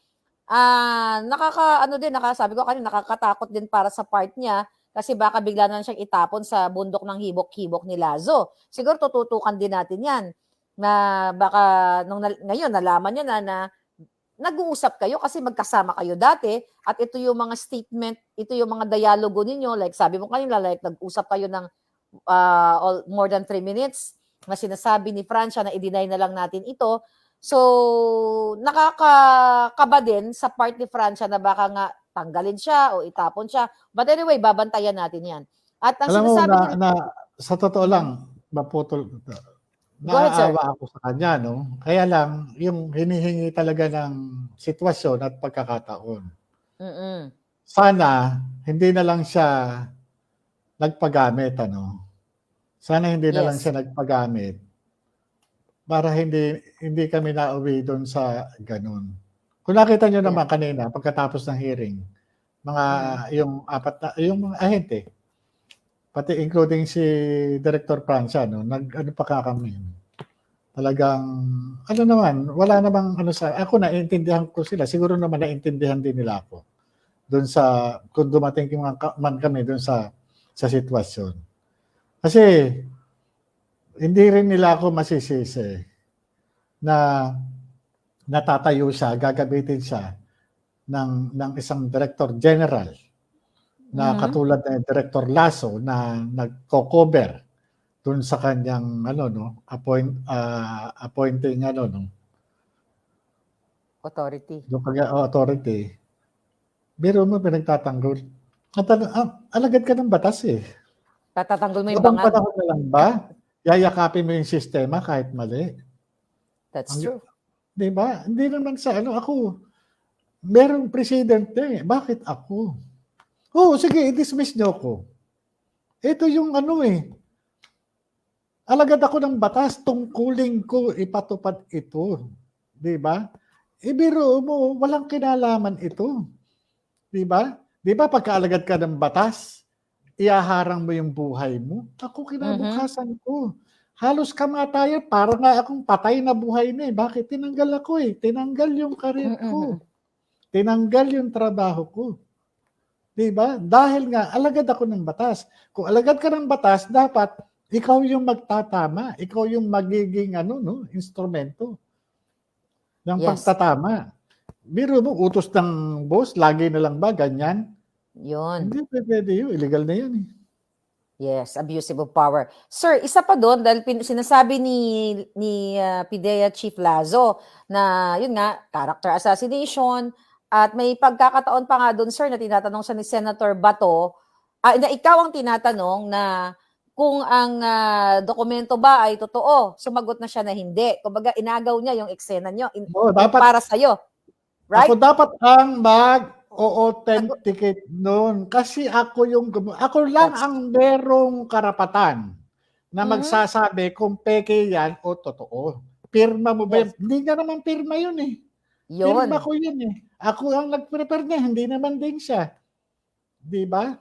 sabi ko kanina, nakakatakot din para sa part niya kasi baka bigla na lang siyang itapon sa bundok ng hibok-hibok ni Lazo. Siguro tututukan din natin yan na baka ngayon nalaman niya na nag-uusap kayo kasi magkasama kayo dati at ito yung mga statement, ito yung mga dialogo ninyo, like sabi mo kanina, like nag-usap kayo ng more than 3 minutes na sinasabi ni Francia na i-deny na lang natin ito. So, nakakakaba din sa part ni Francia na baka nga tanggalin siya o itapon siya. But anyway, babantayan natin yan. At ang Alam mo sinasabi nila, na sa totoo Mhm. lang, maputol Go ahead, sir. naaawa ako sa kanya, no? Kaya lang, yung hinihingi talaga ng sitwasyon at pagkakataon. Mm-mm. Sana, hindi na lang siya nagpagamit, ano? Sana hindi na lang Yes. siya nagpagamit para hindi kami nauwi doon sa ganun. Kung nakita nyo Yeah. naman kanina, pagkatapos ng hearing, yung yung mga ahente, pati including si Director Francia, no, ano pa kami. Talagang, ano naman, wala namang ako naiintindihan ko sila, siguro naman naiintindihan din nila ako doon sa, kung dumating man kami doon sa sitwasyon. Kasi, hindi rin nila ako masisisi na natatayo siya, gagamitin siya ng isang Director General na katulad ng Director Lasso na nagko-cover dun sa kanyang appointing Authority. authority. Biro mo pinagtatanggol. Alagad ka ng batas eh. Tatatanggol mo yung Ibang bangag. panahon na lang ba? Yayakapin mo yung sistema kahit mali. That's true. Di ba? Hindi naman sa ako. Merong president eh. Bakit ako? Oh, sige, i-dismiss niyo ako. Ito yung alagad ako ng batas, tungkulin ko ipatupad ito. Di ba? Ibiro mo, walang kinalaman ito. Di ba? Di ba pagkaalagad ka ng batas, iaharang mo yung buhay mo? Ako kinabukasan ko. Halos kamatayan, para nga akong patay na buhay na eh. Bakit? Tinanggal ako eh. Tinanggal yung karir ko. Tinanggal yung trabaho ko. Di ba? Dahil nga, alagad ako ng batas. Kung alagad ka ng batas, dapat ikaw yung magtatama. Ikaw yung magiging instrumento ng pagtatama. Biro mo, utos ng boss, lagi na lang ba, ganyan? Yun. Hindi pwede yun. Illegal na yun eh. Yes, abusive of power. Sir, isa pa doon, dahil sinasabi ni PIDEA Chief Lazo na, yun nga, character assassination, at may pagkakataon pa nga doon, sir, na tinatanong siya ni Senator Bato, na ikaw ang tinatanong na kung ang dokumento ba ay totoo. Sumagot na siya na hindi. Kumbaga, inagaw niya yung eksena niyo dapat, para sa'yo. Right? Ako dapat ang mag-authenticate noon. Kasi ako lang ang merong karapatan na magsasabi kung peke yan o totoo. Pirma mo ba yan? Hindi nga naman pirma yun eh. Pirma ko yun eh. Ako ang nag-prepare niya, hindi naman din siya. Di ba?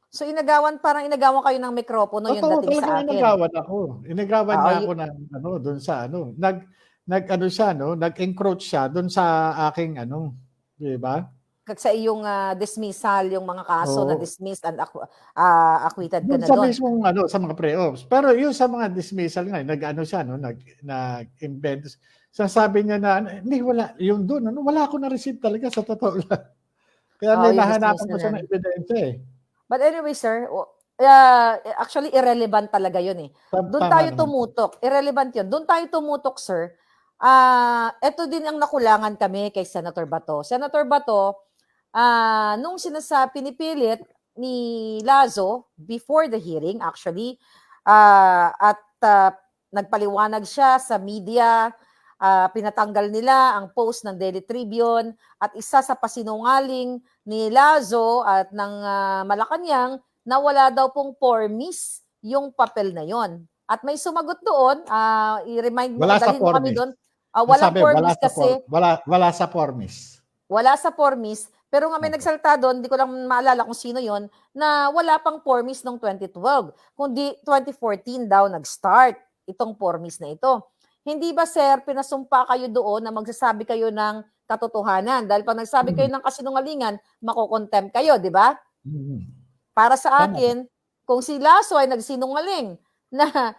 So parang inagawan kayo ng mikropono yung dating sa akin. Inagawan ako. Inagawan niya ako ng doon sa nag-encroach siya doon sa aking di ba? Sa iyong dismissal, yung mga kaso na dismissed and acquitted ka na Sa doon. mismong sa mga pre-ops. Pero yung sa mga dismissal nga, siya, nag-invent. Sasabi niya na, hindi, wala, yung doon, wala ako na-receive talaga sa totoo lang. Kaya nahanapan ko siya ng ebidensya eh. But anyway, sir, actually irrelevant talaga yun eh. Doon tayo tumutok. Irrelevant yun. Doon tayo tumutok, sir. Ito din ang nakulangan kami kay Senator Bato. Senator Bato, nung pinipilit ni Lazo before the hearing actually, at nagpaliwanag siya sa media, pinatanggal nila ang post ng Daily Tribune at isa sa pasinungaling ni Lazo at ng Malacanang na wala daw pong formis yung papel na yon. At may sumagot doon, i-remind mo, dalhin mo kami doon. Walang formis kasi. Wala sa formis. Wala sa formis, pero nga may nagsalita doon, hindi ko lang maalala kung sino yon, na wala pang formis noong 2012, kundi 2014 daw nag-start itong formis na ito. Hindi ba, sir, pinasumpa kayo doon na magsasabi kayo ng katotohanan? Dahil pag nagsabi kayo ng kasinungalingan, makokontempt kayo, di ba? Para sa akin, kung si Lasso ay nagsinungaling na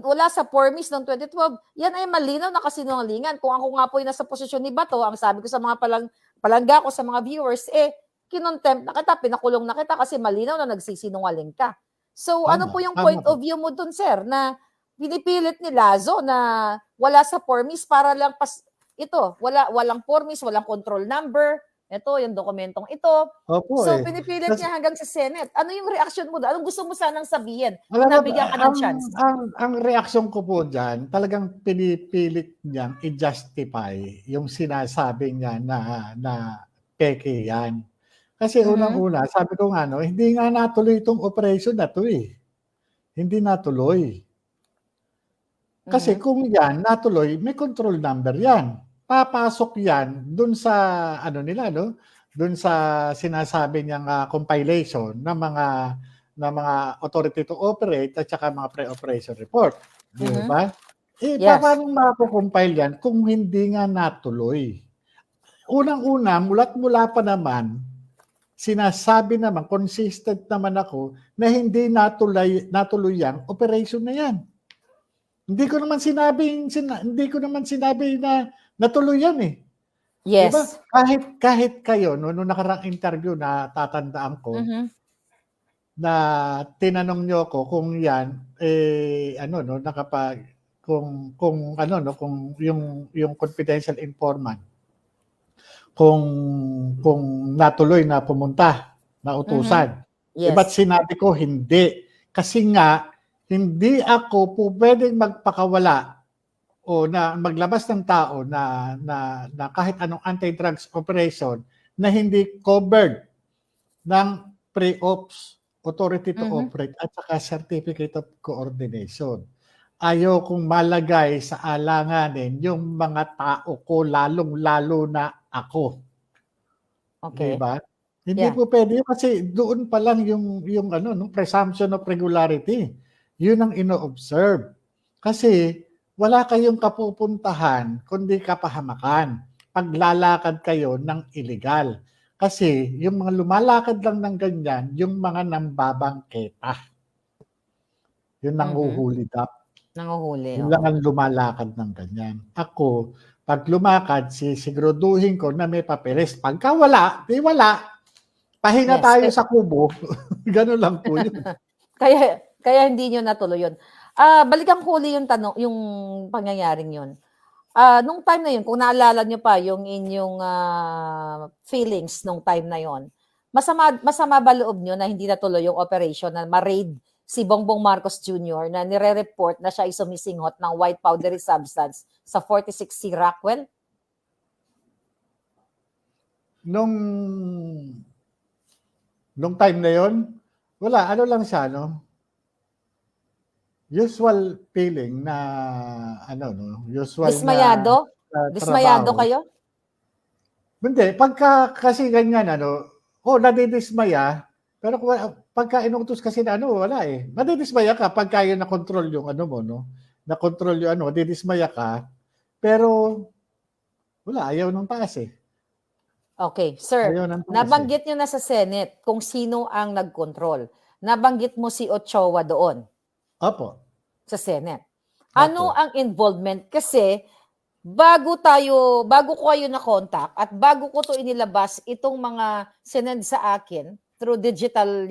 wala sa Pormis noong 2012, yan ay malinaw na kasinungalingan. Kung ako nga po yung nasa posisyon ni Bato, ang sabi ko sa mga palangga ko sa mga viewers, kinontempt na kita, pinakulong na kita kasi malinaw na nagsisinungaling ka. So, ano po yung point of view mo dun, sir, na pinipilit ni Lazo na wala sa Pormis para lang walang Pormis, walang control number, ito, yung dokumentong ito. Opo, So, pinipilit niya hanggang sa Senate. Ano yung reaction mo doon? Anong gusto mo sanang sabihin? Alam mo, Nabigyan ka ng chance. ang reaksyon ko po dyan, talagang pinipilit niyang i-justify yung sinasabi niya na peke yan. Kasi unang-una, sabi ko nga, hindi nga natuloy itong operation na to eh. Hindi natuloy. Kasi kung yan natuloy, may control number yan. Papasok yan dun sa dun sa sinasabi niyang compilation ng mga authority to operate at saka mga pre-operation report. Di ba? Yes. Paano makukompile yan kung hindi nga natuloy? Unang-una, mula pa naman, sinasabi naman, consistent naman ako na hindi natuloy yang operation na yan. Hindi ko naman sinabi na natuloy yan eh. Yes. Diba? Kahit kayo, nung nakarang interview na tatandaan ko, na tinanong nyo ko kung yan, kung yung confidential informant, kung natuloy na pumunta, na utusan. Yes. Ba't sinabi ko hindi? Kasi nga, hindi ako po pwedeng magpakawala o na maglabas ng tao na kahit anong anti-drugs operation na hindi covered ng pre-ops, authority to operate at saka certificate of coordination. Ayaw kong malagay sa alanganin yung mga tao ko, lalong-lalo na ako. Okay. Diba? Hindi po pwede kasi doon pa lang yung presumption of regularity. Yun ang ino-observe. Kasi wala kayong kapupuntahan kundi kapahamakan. Paglalakad kayo ng illegal. Kasi yung mga lumalakad lang ng ganyan, yung mga nambabangketa. Yun nanguhuli dapat. Nanguhuli. Yun lang ang lumalakad ng ganyan. Ako, pag lumakad, siguraduhin ko na may papeles. Pagka wala, di wala. Pahinga tayo sa kubo. Ganun lang po yun. Kaya hindi nyo natuloy yun. Balikan ko uli yung tanong, yung pangyayaring yun. Nung time na yun, kung naalala nyo pa yung inyong feelings nung time na yun, masama ba loob nyo na hindi natuloy yung operation na ma-raid si Bongbong Marcos Jr. na nire-report na siya ay sumisinghot ng white powdery substance sa 46C Rockwell? Nung time na yon, wala, lang siya, usual feeling na, usual Dismayado? na Dismayado trabaho. kayo? Hindi, pagka kasi ganyan, nadidismaya, pero pagka inutos kasi wala eh. Nadidismaya ka pagka yun na-control yung na-control yung nadidismaya ka, pero wala, ayaw ng taas eh. Okay, sir, nabanggit nyo na sa Senate kung sino ang nag-control. Nabanggit mo si Ochoa doon. Opo. Sa Senate. Ano ang involvement? Kasi bago ko kayo na-contact at bago ko to inilabas itong mga sinend sa akin through digital,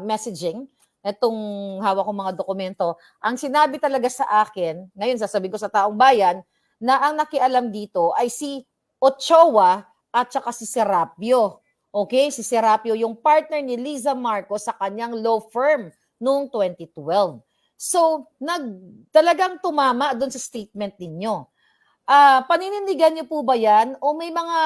messaging, itong hawak kong mga dokumento, ang sinabi talaga sa akin, ngayon sasabihin ko sa taong bayan, na ang nakialam dito ay si Ochoa at saka si Serapio. Okay? Si Serapio, yung partner ni Liza Marcos sa kanyang law firm noong 2012. So, talagang tumama doon sa statement ninyo. Paninindigan niyo po ba yan o may mga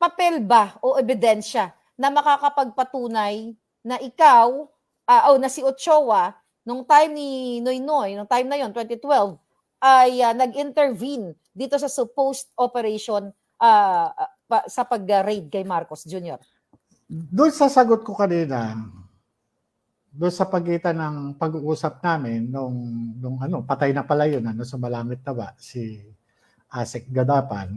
papel ba o ebidensya na makakapagpatunay na ikaw o na si Ochoa nung time ni Noynoy, nung time na yon 2012 ay nag-intervene dito sa supposed operation sa pag-raid kay Marcos Jr.? Doon sa sagot ko kanina, doon sa pagitan ng pag-uusap namin nung patay na pala yun, sumalangit na ba si Asik Gadapan.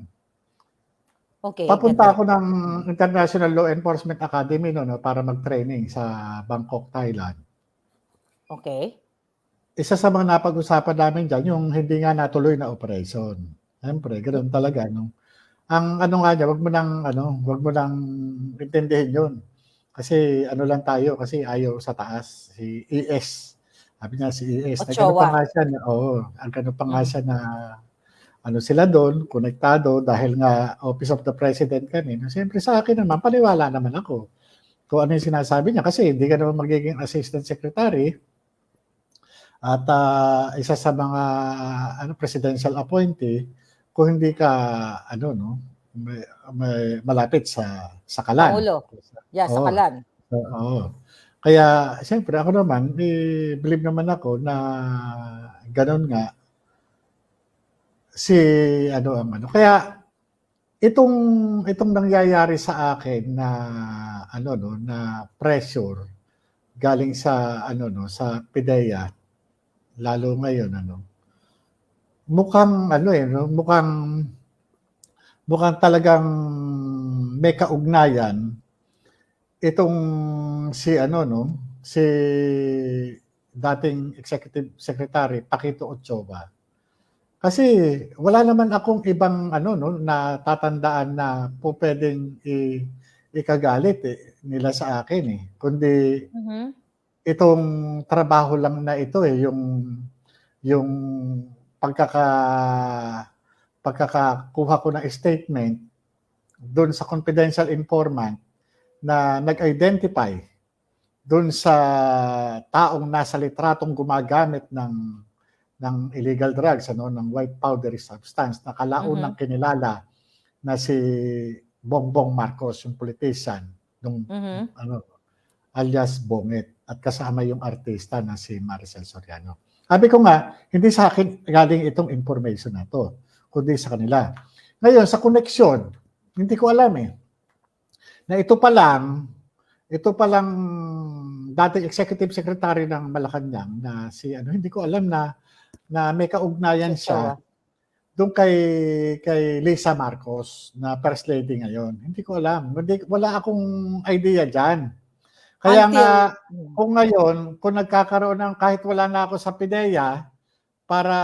Okay. Papunta ako ng International Law Enforcement Academy para mag-training sa Bangkok, Thailand. Okay. isa sa mga napag-usapan namin diyan yung hindi nga natuloy na operation. Siyempre gano'n talaga 'no. Ang ano nga niya, 'wag mo nang intindihin 'yun. Kasi ano lang tayo, kasi ayaw sa taas, si ES. Sabi niya si ES, nag-ano pa Ochoa. nga siya na oo, nag-ano pa nga Mm. siya na ano sila do'n, konektado dahil nga Office of the President kami. Siyempre sa akin naman, paniwala naman ako kung ano yung sinasabi niya kasi hindi ka naman magiging Assistant Secretary at isa sa mga ano, presidential appointee kung hindi ka ano, no, may malapit sa kalan. Pangulo. Yeah, sa Oo, kalan. oo. Kaya siyempre ako naman, believe naman ako na gano'n nga si ano ang ano. Kaya itong itong nangyayari sa akin na ano 'no, na pressure galing sa ano 'no, sa PIDEA, lalo ngayon ano, mukhang ano, no, mukhang talagang may kaugnayan itong si ano 'no, si dating Executive Secretary Paquito Ochoa. Kasi wala naman akong ibang ano 'no, natatandaan na pupuwedeng ikagalit, nila sa akin, kundi Mhm. itong trabaho lang na ito, yung pagkaka pagkakakuha ko ng statement dun sa confidential informant na nag-identify dun sa taong nasa litratong gumagamit ng illegal drugs ano, ng white powdery substance na kalaunang Mhm. kinilala na si Bongbong Marcos, yung politician nung Mhm. ano, alias Bongit at kasama yung artista na si Maricel Soriano. Sabi ko nga, hindi sa akin galing itong information na to, kundi sa kanila. Ngayon, sa koneksyon, hindi ko alam na ito palang dating executive secretary ng Malacanang na si ano, hindi ko alam na may Si kaugnayan siya Ochoa. doon kay Lisa Marcos na first lady ngayon. Hindi ko alam. Wala akong idea diyan. Kaya nga Until kung ngayon, kung nagkakaroon ng kahit wala na ako sa PIDEA para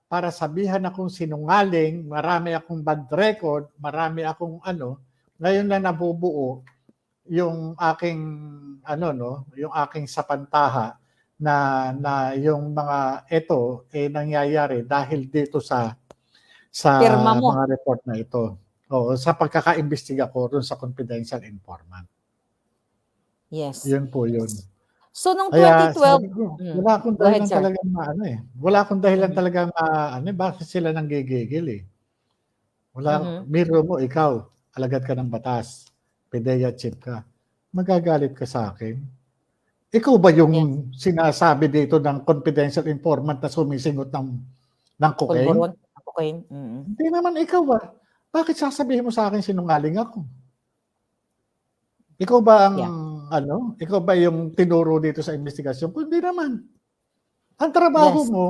para sabihan akong sinungaling, marami akong bad record, marami akong ano, ngayon na nabubuo yung aking ano 'no, yung aking sapantaha na yung mga ito, nangyayari dahil dito sa pirma mo. mga report na ito. Oo, sa pagkakaimbestiga ko dun sa confidential informant. Yes. Yun po yun. So nung Kaya 2012 sabi ko, hmm, wala akong go ahead, dahilan sir. talagang maano, wala akong dahilan Mhm. talagang maano, bakit sila nanggigigil, Wala, Mhm. biro mo ikaw, alagad ka ng batas, PIDEA chief ka, magagalit ka sa akin. Ikaw ba Yes. yung sinasabi dito ng confidential informant na sumisingot ng cocaine? Pulburon, cocaine. Mm. Hindi naman ikaw, Bakit sasabihin mo sa akin sinungaling ako? Ikaw ba ang Yeah. ano, ikaw ba yung tinuro dito sa investigasyon? Hindi naman. Ang trabaho Yes. mo,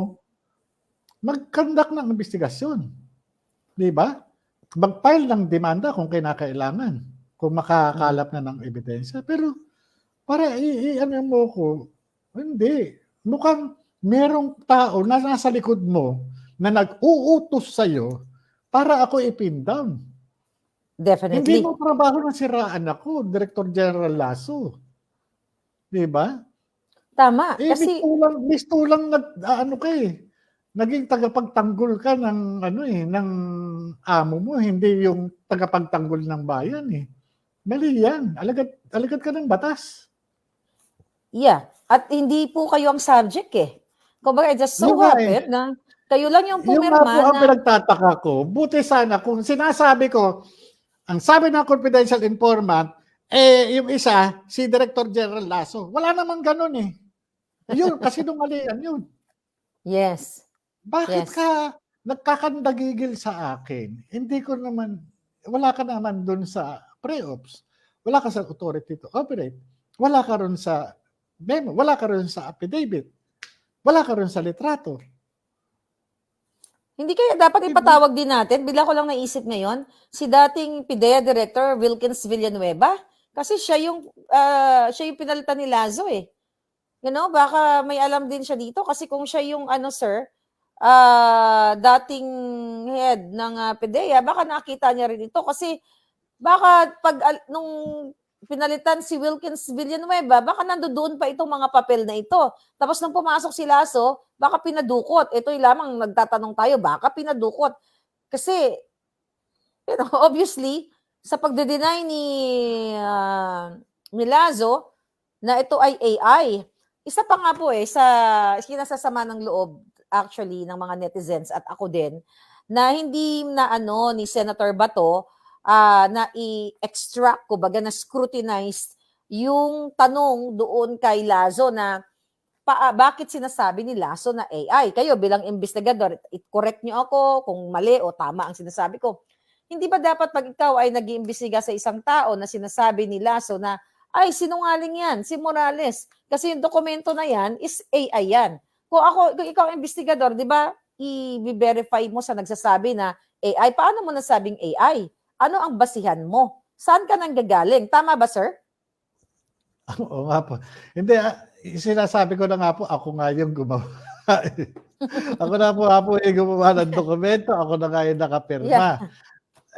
mag-conduct ng investigasyon, 'di ba? Mag-file ng demanda kung kinakailangan, kung Mhm. makakalap na ng ebidensya. Pero para ano mo ko, hindi. Mukhang merong tao na nasa likod mo na nag-uutos sa'yo para ako i-pin down. Hindi mo Definitely. trabaho na siraan ako, Director General Lasso, 'di ba? Tama, kasi Mistulang nag-aano ka, naging tagapagtanggol ka ng ano, ng amo mo, hindi yung tagapagtanggol ng bayan, Mali 'yan, alagad alagad ka ng batas. yeah, at hindi po kayo ang subject, Kumbaga it just so Yun nga, happened na kayo lang yung yun nga po pumirma ang na pinagtataka ko. Buti sana kung sinasabi ko, ang sabi ng confidential informant, yung isa, si Director General Lasso. Wala namang gano'n, Yun, kasinungalingan yun. yes, Bakit yes. ka nagkakandagigil sa akin? Hindi ko naman, wala ka naman dun sa pre-ops. Wala ka sa authority to operate. Wala ka ron sa memo. Wala ka ron sa affidavit. Wala ka ron sa litrato. Hindi kaya dapat Diba? ipatawag din natin, bigla ko lang naisip ngayon, si dating PIDEA Director Wilkins Villanueva, kasi siya yung pinalitan ni Lazo, Baka may alam din siya dito kasi kung siya yung sir, dating head ng PDEA, baka nakita niya rin ito kasi baka nung pinalitan si Wilkins Villanueva, baka nandoon pa itong mga papel na ito. Tapos nung pumasok si Lasso, baka pinadukot. Ito'y lamang nagtatanong tayo, baka pinadukot. Kasi, obviously, sa pagde-deny ni Lazo na ito ay AI, isa pa nga po sa kinasasama ng loob actually ng mga netizens at ako din, na hindi na ni Senator Bato na i-extract, kumbaga na scrutinize yung tanong doon kay Lazo na bakit sinasabi ni Lazo na AI? Kayo bilang investigador, correct nyo ako kung mali o tama ang sinasabi ko. Hindi ba dapat pag ikaw ay nag-iimbestiga sa isang tao na sinasabi ni Lazo na ay sinungaling yan, si Morales, kasi yung dokumento na yan is AI yan. Kung ikaw ang investigador, di ba, i-verify mo sa nagsasabi na AI, paano mo nasabing AI? Ano ang basihan mo? Saan ka nanggagaling? Tama ba, sir? Oo nga po. Hindi, sinasabi ko na nga po, ako nga yung gumawa. Ako na po yung gumawa ng dokumento, ako na nga yung nakapirma.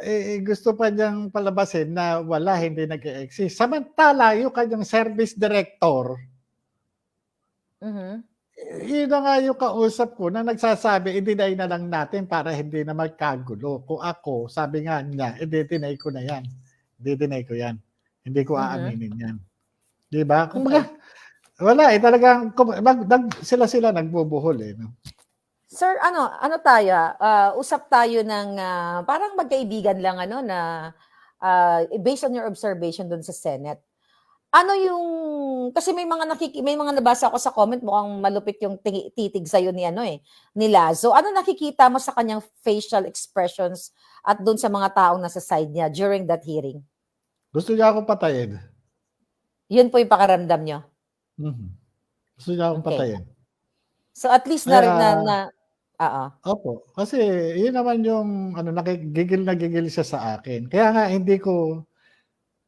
Yeah. Gusto pa niyang palabasin na wala, hindi nag-exist. Samantala, yung kanyang service director, yun na nga yung kausap ko na nagsasabi, i-deny na lang natin para hindi na magkagulo. Kung ako, sabi nga niya, i-deny ko na yan. I-deny ko yan. Hindi ko aaminin yan. Di ba? Kumbaga, wala talagang sila nagbubuhol no? Sir, ano tayo? Usap tayo ng parang magkaibigan lang na based on your observation dun sa Senate. Ano yung kasi may mga nabasa ako sa comment, mukhang malupit yung titig sa ni ni Lazo. Ano nakikita mo sa kanyang facial expressions at dun sa mga taong nasa side niya during that hearing? Gusto niya akong patayin. Yun po yung pakaramdam niyo. Gusto niya akong patayin. So at least Opo, kasi yun naman yung gigil siya sa akin. Kaya nga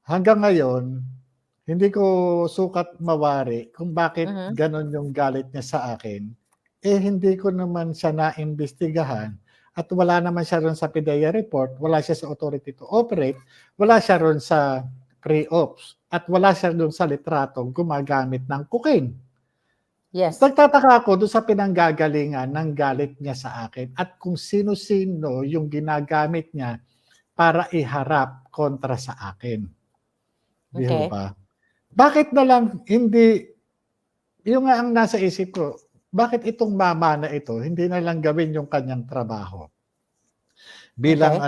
hanggang ngayon, hindi ko sukat mawari kung bakit ganon yung galit niya sa akin. Hindi ko naman siya naimbestigahan at wala naman siya ron sa PDEA report, wala siya sa authority to operate, wala siya ron sa pre-ops, at wala siya ron sa litratong gumagamit ng cocaine. Yes. Nagtataka ako doon sa pinanggagalingan ng galit niya sa akin at kung sino-sino yung ginagamit niya para iharap kontra sa akin. Di ba? Bakit na lang hindi, yung nga ang nasa isip ko, bakit itong mama na ito, hindi na lang gawin yung kanyang trabaho bilang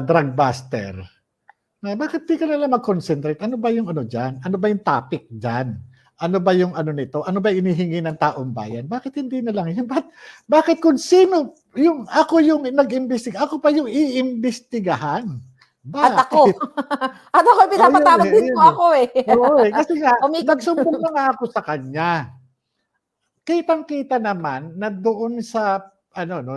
drug buster. Bakit di ka na lang mag-concentrate? Ano ba yung dyan? Ano ba yung topic dyan? Ano ba yung nito? Ano ba inihingi ng taong bayan? Bakit hindi na lang yan? Bakit kung sino, ako yung nag-imbestiga, ako pa yung iimbestigahan? At ako. At ako, pinapatawag din po ako Oo kasi nga, nagsumbong na nga ako sa kanya. Kitang-kita naman na doon sa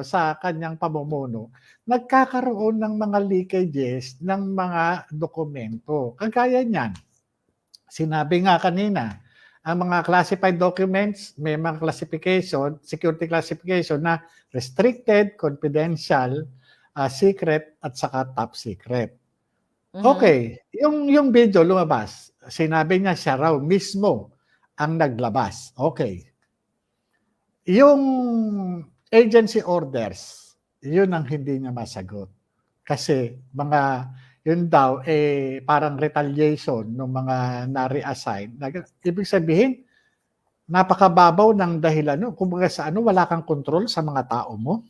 sa kanyang pamumuno, nagkakaroon ng mga leakages ng mga dokumento. Kagaya niyan, sinabi nga kanina, ang mga classified documents, may mga classification, security classification na restricted, confidential, secret, at saka top secret. Okay, yung video lumabas, sinabi niya siya raw mismo ang naglabas. Okay. Yung agency orders, yun ang hindi niya masagot. Kasi yun daw, parang retaliation ng mga na-reassign. Ibig sabihin, napakababaw ng dahilan. Kumbaga sa wala kang control sa mga tao mo.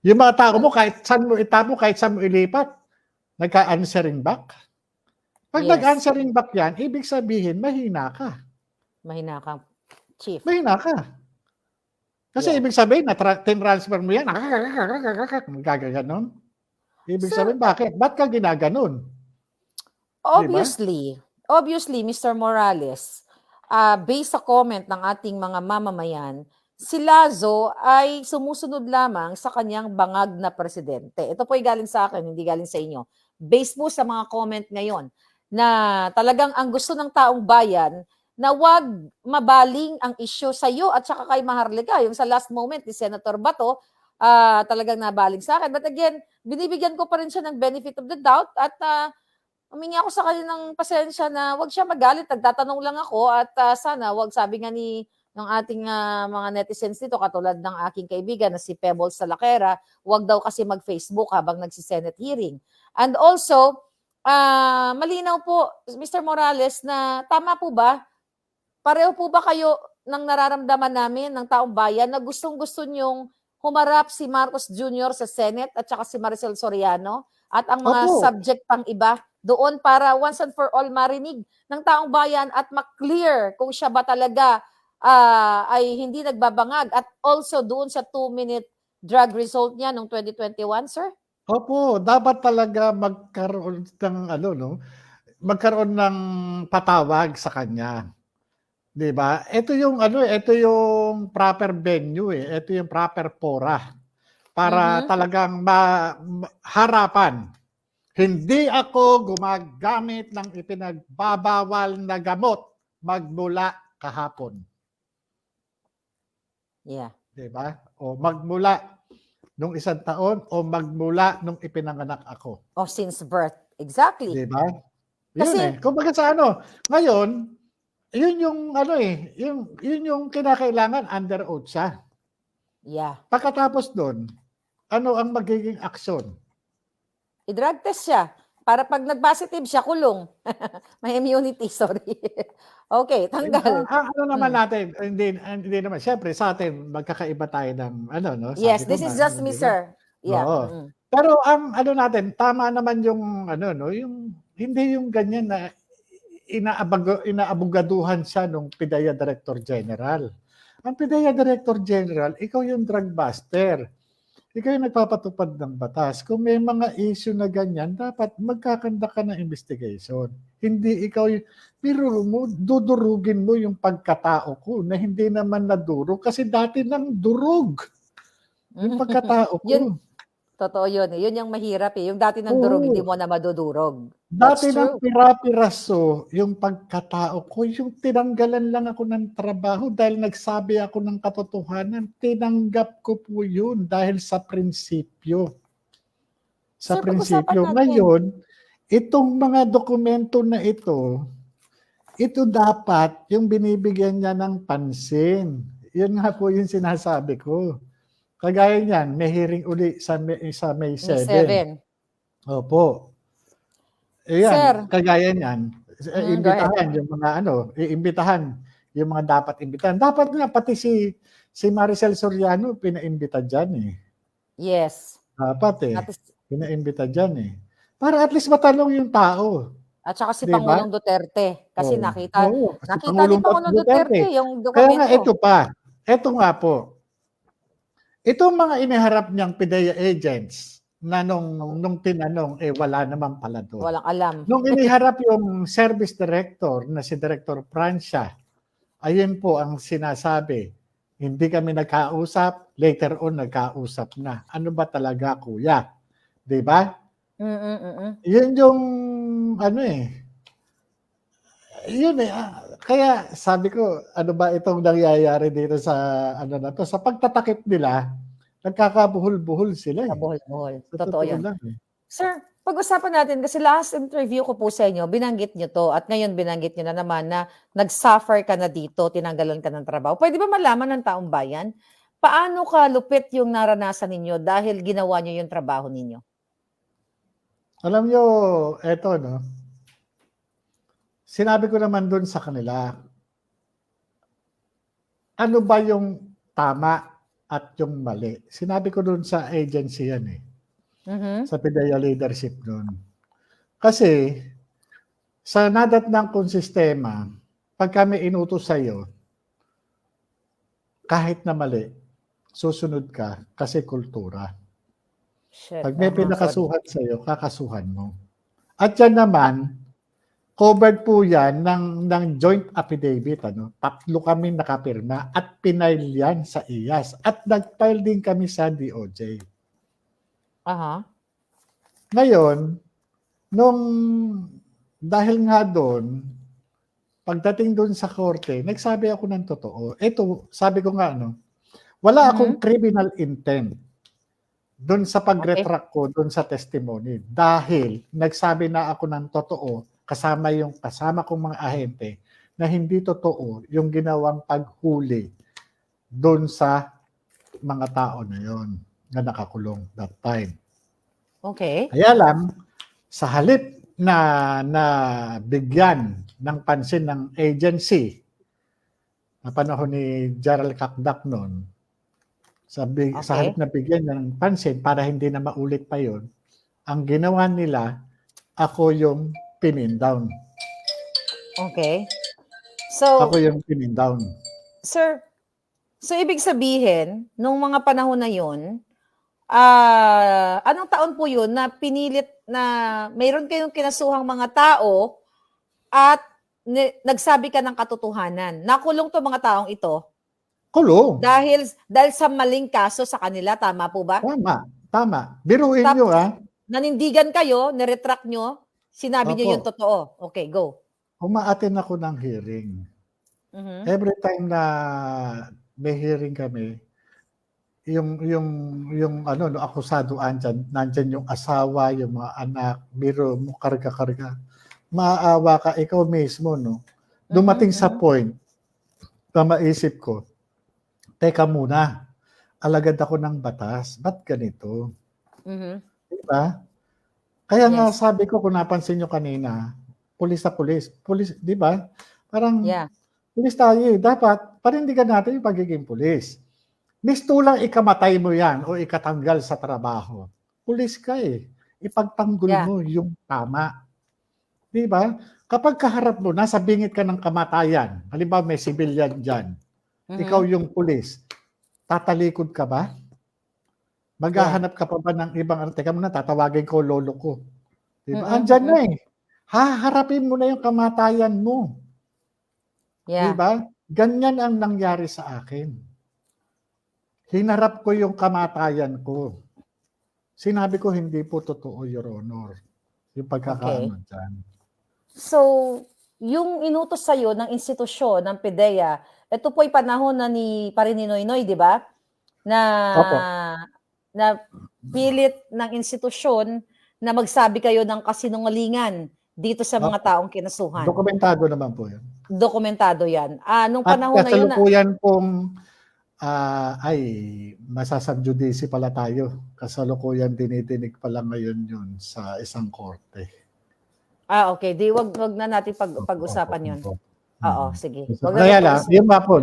Yung mga tao mo, kahit saan mo itapo, kahit saan mo ilipat, nagka-answering back. Pag nag-answering back yan, ibig sabihin, mahina ka. Mahina ka, Chief. Mahina ka. Kasi ibig sabihin, na-transfer mo yan, gaganon. Ibig sabihin, bakit? Ba't ka ginaganon? Obviously, Mr. Morales, based sa comment ng ating mga mamamayan, si Lazo ay sumusunod lamang sa kanyang bangag na presidente. Ito po ay galing sa akin, hindi galing sa inyo. Based po sa mga comment ngayon na talagang ang gusto ng taong bayan na wag mabaling ang issue sa iyo at saka kay Maharlika. Yung sa last moment ni Senator Bato, talagang nabaling sa akin. But again, binibigyan ko pa rin siya ng benefit of the doubt at humingi ako sa kanya ng pasensya na wag siya magalit. Nagtatanong lang ako at sana wag, sabi nga ng ating mga netizens dito, katulad ng aking kaibigan na si Pebbles Salakera, wag daw kasi mag-Facebook habang nagsi-Senate hearing. And also, malinaw po, Mr. Morales, na tama po ba? Pareho po ba kayo ng nararamdaman namin ng taong bayan na gustong-gusto nyong humarap si Marcos Jr. sa Senate at saka si Maricel Soriano at ang mga Opo. subject pang iba doon para once and for all marinig ng taong bayan at maklear kung siya ba talaga ay hindi nagbabangag at also doon sa 2-minute drug result niya noong 2021, sir? Opo, dapat talaga magkaroon ng magkaroon ng patawag sa kanya. 'Di ba? Ito yung ito yung proper venue Ito yung proper fora para talagang harapan. Hindi ako gumagamit ng ipinagbabawal na gamot magmula kahapon. Yeah. 'Di ba? O magmula nung 1 taon o magmula nung ipinanganak ako. Oh, since birth. Exactly. 'Di ba? Kasi, Kumbaga sa ngayon, yun yung yun yung kinakailangan, under oath siya. yeah. Pagkatapos doon, ano ang magiging aksyon? I-drug test siya. Para pag nag-positive siya, kulong. May immunity, sorry. Okay, tanggal. Ano naman natin, hindi naman. Siyempre, sa atin, magkakaiba tayo ng no? Yes, Sabi ko this is nga, just me, di ba? sir. Yeah. Oo. Pero ang natin, tama naman yung yung hindi yung ganyan na inaabugaduhan siya nung PIDEA Director General. Ang PIDEA Director General, ikaw yung drug buster. Ikaw yung nagpapatupad ng batas. Kung may mga issue na ganyan, dapat magkakanda ka ng investigation. Hindi ikaw yung, pero dudurugin mo yung pagkatao ko na hindi naman nadurog kasi dati nang durog yung pagkatao ko. Yun, totoo yun. Yun yung mahirap Yung dati ng durog, hindi mo na madudurog. That's Dati ng true. pira-piraso yung pagkatao ko, yung tinanggalan lang ako ng trabaho dahil nagsabi ako ng katotohanan, tinanggap ko po yun dahil sa prinsipyo. Sa Sir, pag-usapan prinsipyo. natin. Ngayon, itong mga dokumento na ito dapat yung binibigyan niya ng pansin. Yun nga po yung sinasabi ko. Kagaya niyan, may hearing uli sa May 7. Opo. Sir. Kagaya niyan, iimbitahan yung mga iimbitahan yung mga dapat imbitahan. Dapat nga pati si Maricel Soriano pinaimbita diyan Yes. Dapat pinaimbita diyan Para at least matanong yung tao. At saka si Diba? Pangulong Duterte. Kasi nakita si ni Pangulong Duterte yung dokumento. Kaya nga ito pa. Ito nga po. Itong mga iniharap niyang PIDEA agents na nung tinanong, wala naman pala doon. Walang alam. Nung iniharap yung service director na si Director Francia, ayun po ang sinasabi, hindi kami nagkausap, later on nagkausap na. Ano ba talaga, kuya? Di ba? Yun yung yun kaya sabi ko, ano ba itong nangyayari dito sa na to? Sa pagtatakip nila, nagkakabuhol-buhol sila Kabuhol-buhol. Totoo yan. lang Sir, pag-usapan natin kasi last interview ko po sa inyo, binanggit nyo to at ngayon binanggit nyo na naman na nag-suffer ka na dito, tinanggalan ka ng trabaho. Pwede ba malaman ng taong bayan, paano ka lupit yung naranasan ninyo dahil ginawa nyo yung trabaho ninyo? Alam nyo, eto sinabi ko naman dun sa kanila, ano ba yung tama at yung mali? Sinabi ko dun sa agency yan sa PIDEA leadership nun. Kasi, sa nadatnang kong sistema, pag kami inutos sa'yo, kahit na mali, susunod ka kasi kultura. Pag may pinakasuhan sa'yo, kakasuhan mo. At yan naman, covered po yan ng joint affidavit. 3 kami nakapirma at pinail yan sa IAS. At nag-file din kami sa DOJ. Ngayon, dahil nga doon, pagdating doon sa korte, nagsabi ako ng totoo. Ito, sabi ko nga, wala akong criminal intent doon sa pag-retract ko, doon sa testimony. Dahil nagsabi na ako ng totoo, kasama kong mga ahente, na hindi totoo yung ginawang paghuli doon sa mga tao na yon na nakakulong that time. Okay. Kaya lang, sa halip na bigyan ng pansin ng agency na panahon ni Gerald Kakdak noon, sa halip na bigyan ng pansin para hindi na maulit pa yon, ang ginawa nila, ako yung pinin down. Okay. So, ako yung pinin down. Sir, so ibig sabihin, nung mga panahon na yun, anong taon po yun na pinilit na mayroon kayong kinasuhang mga tao at nagsabi ka ng katotohanan? Nakulong to mga taong ito? Kulong. Dahil sa maling kaso sa kanila, tama po ba? Tama. Biruin nyo, nanindigan kayo, niretract nyo, sinabi nyo yung totoo. Okay, go. Umaattend ako ng hearing. Every time na may hearing kami, yung akusado nandyan yung asawa, yung mga anak, biro mo, karga-karga. Maaawa ka, ikaw mismo, Dumating sa point na maisip ko, teka muna, alagad ako ng batas. Ba't ganito? Diba? Kaya nga sabi ko, kung napansin nyo kanina, pulis na pulis. Pulis, diba? Parang, pulis tayo eh. Dapat, panindigan natin yung pagiging pulis. Mistulang ikamatay mo yan o ikatanggal sa trabaho. Pulis ka eh. Ipagtanggol mo yung tama. Diba? Kapag kaharap mo, nasa bingit ka ng kamatayan, halimbawa may civilian dyan, ikaw yung pulis, tatalikod ka ba? Maghahanap ka pa ba ng ibang, teka muna, tatawagin ko lolo ko. Diba? Andyan na eh. Haharapin mo na yung kamatayan mo. Diba? Ganyan ang nangyari sa akin. Hinarap ko yung kamatayan ko. Sinabi ko, hindi po totoo, Your Honor. Yung pagkakaano dyan. So, yung inutos sa'yo ng institusyon, ng PDEA, ito po ay panahon na ni Parininoy, di ba? Na pilit ng institusyon na magsabi kayo ng kasinungalingan dito sa mga taong kinasuhan. Dokumentado naman po yan. Dokumentado yan. Nung panahon at na yun... At kasalukuyan pong, masasubjudice pala tayo. Kasalukuyan dinidinig pala ngayon yun sa isang korte. Okay. Di wag na natin pag-usapan yun. Oo, sige. Kaya lang, yun nga po,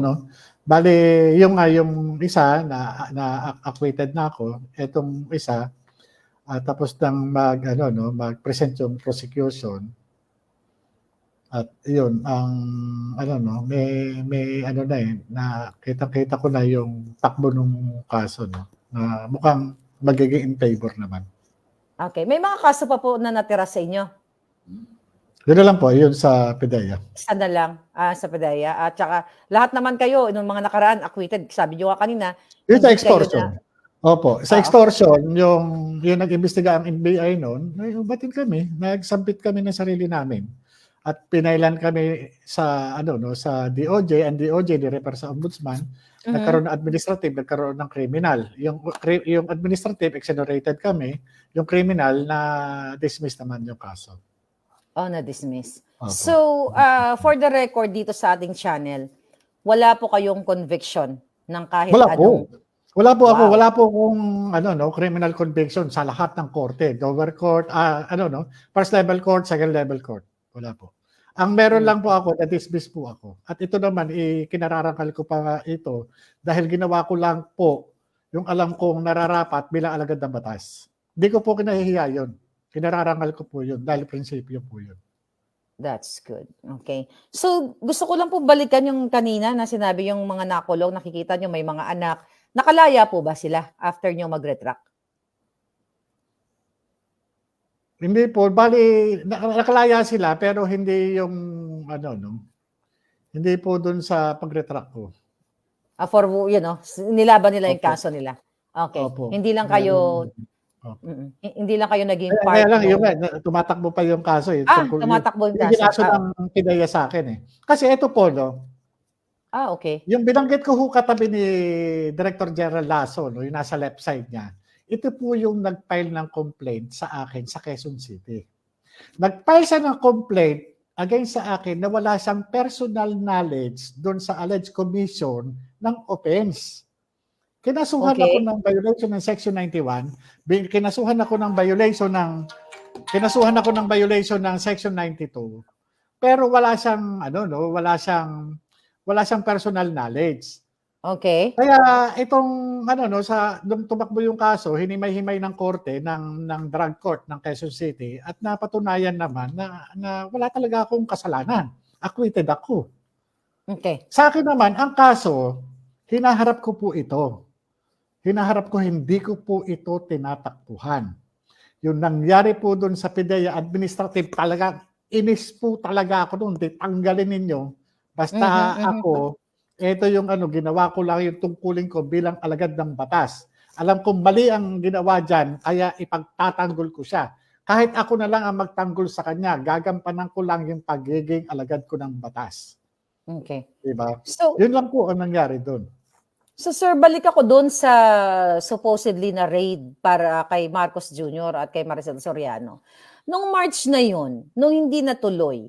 Bali, yung isa na acquitted na ako, etong isa, tapos nang mag-present yung prosecution, at yun, may na kita ko na yung takbo ng kaso, na mukhang magiging in favor naman. Okay. May mga kaso pa po na natira sa inyo? Yun na lang po, yun sa PDEA. Isa na lang sa PDEA. At saka lahat naman kayo, nung mga nakaraan, acquitted. Sabi nyo nga kanina. Yun sa extortion. Opo. Sa extortion, yung nag-imbestiga ang NBI noon, batin kami, nagsambit kami ng sarili namin. At pinailan kami sa sa DOJ, and DOJ ni-refer sa Ombudsman, nagkaroon ng administrative, nagkaroon ng criminal. Yung administrative, exonerated kami. Yung criminal, na dismiss naman yung kaso. Na-dismiss. So, for the record dito sa ating channel, wala po kayong conviction ng kahit anong... Wala po ako. Wala po akong criminal conviction sa lahat ng korte. Lower court, first level court, second level court. Wala po. Ang meron lang po ako, na-dismiss po ako. At ito naman, kinararangal ko pa ito dahil ginawa ko lang po yung alam kong nararapat bilang alagad ng batas. Hindi ko po kinahihiya yun. Kinararangal ko po yun dahil prinsipyo po yun. That's good. Okay. So, gusto ko lang po balikan yung kanina na sinabi yung mga nakulong, nakikita nyo may mga anak. Nakalaya po ba sila after nyo mag-retract? Hindi po. Bali, nakalaya sila pero hindi yung, hindi po dun sa pag-retract ko. Nilaban nila yung kaso nila. Okay. Opo. Hindi lang kayo Hindi lang kayo naging Kaya part lang yung nung tumatakbo pa yung kaso tungkol yung tumatakbo yung kaso. ikinaso ng PIDEA sa akin. Kasi ito po, no, Okay. yung binanggit ko katabi ni Director General Lasso, no, yung nasa left side niya, ito po yung nag-file ng complaint sa akin sa Quezon City. Nag-file siya ng complaint against sa akin na wala siyang personal knowledge doon sa alleged commission ng offense. Kinasuhan ako ng violation ng Section 91, kinasuhan ako ng violation ng Section 92. Pero wala siyang wala siyang personal knowledge. Okay. Kaya itong nung tumakbo yung kaso, hinimay-himay ng korte ng drug court ng Quezon City at napatunayan naman na wala talaga akong kasalanan. Acquitted ako. Okay. Sa akin naman, ang kaso, hinaharap ko po ito. Hindi ko po ito tinatakbuhan. Yung nangyari po doon sa PIDEA administrative, talaga, inis po talaga ako doon. Tanggalin ninyo. Basta ako, ito yung ginawa ko lang yung tungkulin ko bilang alagad ng batas. Alam kong mali ang ginawa dyan, kaya ipagtatanggol ko siya. Kahit ako na lang ang magtanggol sa kanya, gagampanan ko lang yung pagiging alagad ko ng batas. Okay. Diba? So, yun lang po ang nangyari doon. So sir, balik ako doon sa supposedly na raid para kay Marcos Jr. at kay Maricel Soriano. Nung March na yun, nung hindi natuloy,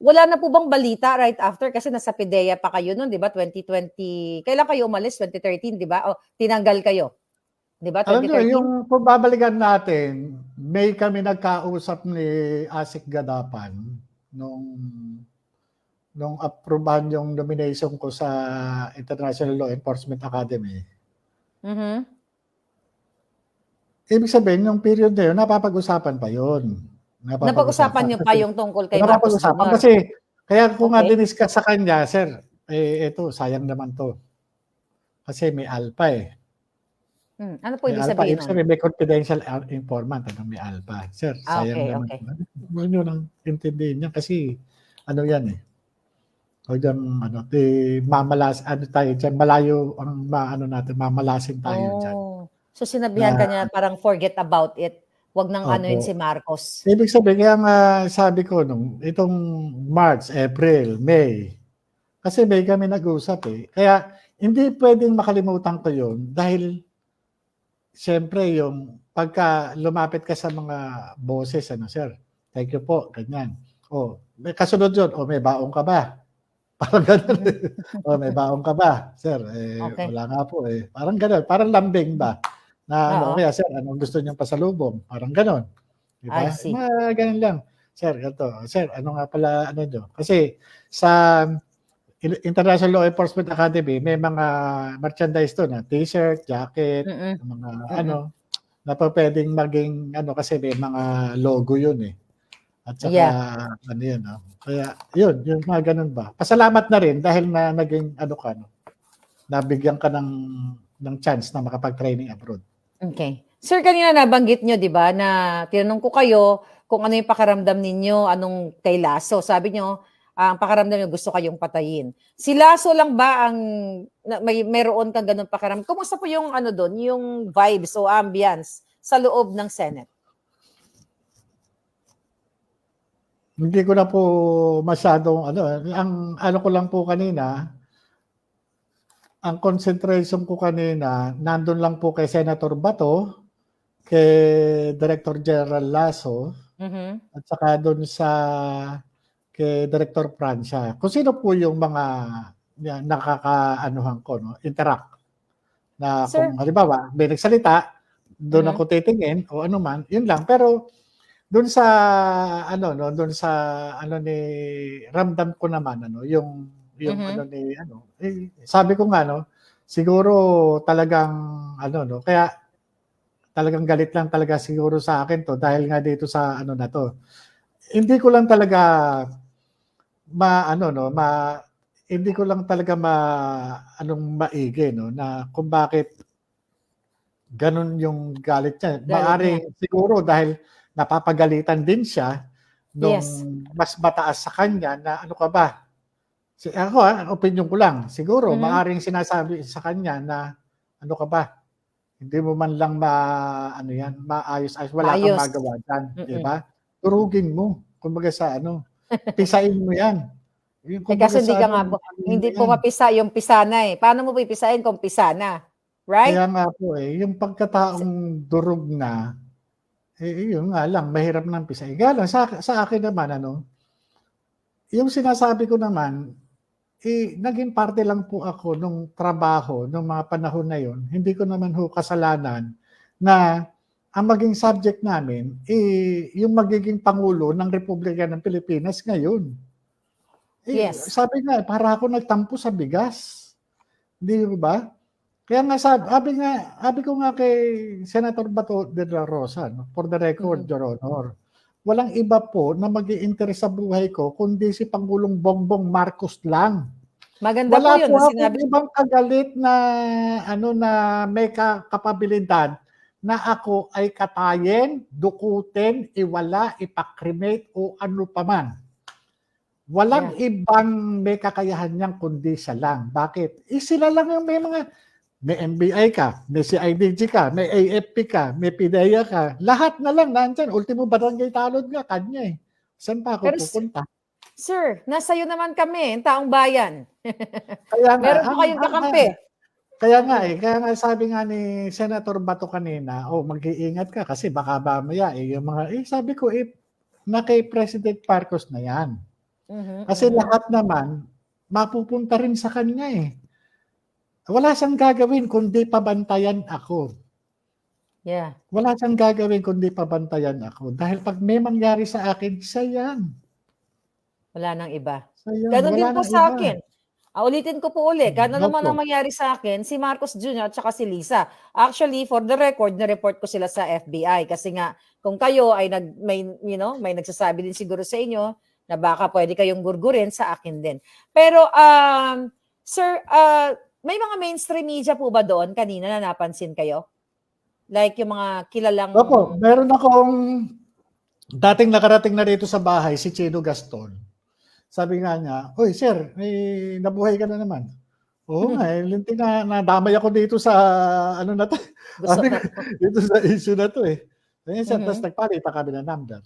wala na po bang balita right after? Kasi nasa PIDEA pa kayo noon, di ba? 2020, kailan kayo umalis? 2013, di ba? O, tinanggal kayo. Di ba? Alam nyo, 2013? yung kung babalikan natin, May kami nagkausap ni Asik Gadapan nung aprobahan yung nomination ko sa International Law Enforcement Academy. Ibig sabihin, yung period na yun, napapag-usapan pa yun. Napag-usapan nyo pa yung tungkol kay Marcos Jr.? Kasi, kaya kung nga diniscuss sa kanya, sir, eto, sayang naman to. Kasi may alpha Ano po ibig sabihin nun? May confidential informant, may alpha. Sir, sayang naman. Okay. Huwag nyo nang intindihin niya kasi yan mamalas, tayo dyan, malayo ang natin, mamalasin tayo dyan. So sinabihan ka niya parang forget about it. Wag nang anuhin si Marcos. Ibig sabihin, kaya nga sabi ko itong March, April, May, kasi May kami nag-usap Kaya hindi pwedeng makalimutan ko yun dahil siyempre yung pagka lumapit ka sa mga bosses, sir, thank you po, ganyan. May kasunod yun, may baong ka ba? Parang gano'n. May baong ka ba? Sir, wala nga po Parang gano'n, parang lambing ba? Na kaya sir, anong gusto niyong pasalubong? Parang gano'n. Diba? Mga gano'n lang. Sir, ganito. Sir, ano nga pala, nyo? Kasi sa International Law Enforcement Academy, may mga merchandise to na t-shirt, jacket, mga na pa pwedeng maging kasi may mga logo yun At saka, yun, Kaya, yun, yung mga ganun ba. Pasalamat na rin dahil na naging, nabigyan ka ng chance na makapag-training abroad. Okay. Sir, kanina nabanggit nyo, di ba, na tinanong ko kayo kung ano yung pakaramdam ninyo, anong kay Lasso. Sabi nyo, ang pakaramdam nyo, gusto kayong patayin. Si Lasso lang ba ang, mayroon kang ganun pakaramdam? Kumusta po yung, doon, yung vibes o ambience sa loob ng Senate? Hindi ko na po masyadong ang ko lang po kanina, ang concentration ko kanina nandun lang po kay Senator Bato, kay Director General Lasso, at saka doon kay Director Francia. Kung sino po yung mga nakakaanuhan ko, interact. Na kung halimbawa, may nagsalita, doon ako titingin o ano man, yun lang. Pero doon sa ni ramdam ko naman yung sabi ko nga siguro talagang kaya talagang galit lang talaga siguro sa akin to dahil nga dito sa na to. Hindi ko lang talaga hindi ko lang talaga maigi na kung bakit ganun yung galit niya. Maaring siguro dahil napapagalitan din siya nung mas mataas sa kanya na ano ka ba? Ako opinion ko lang. Siguro maaring sinasabi sa kanya na ano ka ba? Hindi mo man lang ano yan, maayos-ayos, wala kang Maayos. magawa diyan, 'di Mm. ba? Durugin mo, kumbaga sa ano, pisain mo yan. Yung Eh, kumbaga kaso hindi sa ka ano, nga ano mo hindi yan. pumapisa yung pisana, eh. Paano mo pipisain kung pisana, Kaya right? nga po, yung Si pagkataong durog na, yun nga lang mahirap ng pisain. Kaya lang sa akin naman ano, yung sinasabi ko naman, naging parte lang po ako nung trabaho nung mga panahon na yun. Hindi ko naman ho kasalanan na ang maging subject namin, yung magiging pangulo ng Republika ng Pilipinas ngayon. yes. Sabi nga, para ako nagtampo sa bigas. Di ba? Kaya nga sabi ko nga kay Senator Bato de la Rosa, no, for the record, Mhm. Your Honor, walang iba po na mag-iinteres sa buhay ko kundi si Pangulong Bongbong Marcos lang. Maganda po Wala yun po na akong sinabi ibang kagalit na ano na may kapabilidad na ako ay katayin, dukutin, iwala, ipakremate o ano paman. Walang yeah. ibang may kakayahan niyan kundi siya lang. Bakit? Sila lang yung may NBI ka, may CIDG ka, may AFP ka, may PIDEA ka. Lahat na lang nandyan. Ultimo barangay talod nga, kanya eh. Saan pa ako Pero pupunta? sir, nasa iyo naman kami, ang taong bayan. Kaya nga, Meron po kayong kakampi. Mm. kaya nga sabi nga ni Senator Bato kanina, mag-iingat ka kasi baka mamaya yung mga, sabi ko na kay President Marcos na yan. Mhm, Kasi mhm. lahat naman, mapupunta rin sa kanya eh. Wala siyang gagawin kundi pabantayan ako. Yeah. Wala siyang gagawin kundi pabantayan ako. Dahil pag may mangyari sa akin, siya yan. Wala nang iba. Siya yan. Gano'n Wala din po nang iba. sa'kin. Ulitin ko po uli, gano'n naman ang Opo. mangyari sa'kin, si Marcos Jr. at saka si Lisa. Actually, for the record, ni-report ko sila sa FBI kasi nga kung kayo ay may nagsasabi din siguro sa inyo na baka puwede kayong gurgurin, sa akin din. Pero, sir, may mga mainstream media po ba doon kanina na napansin kayo? Like yung mga kilalang Opo, meron akong dating nakarating na rito sa bahay, si Chino Gaston. Sabi nga niya, "Uy sir, nabuhay ka na naman." Oo nga, lintik na nadamay ako dito sa ano na 'to, gusto sabi ko na 'to. dito sa issue na 'to eh. Ayun sir, tapos Mhm. nagpalitan kami ng number.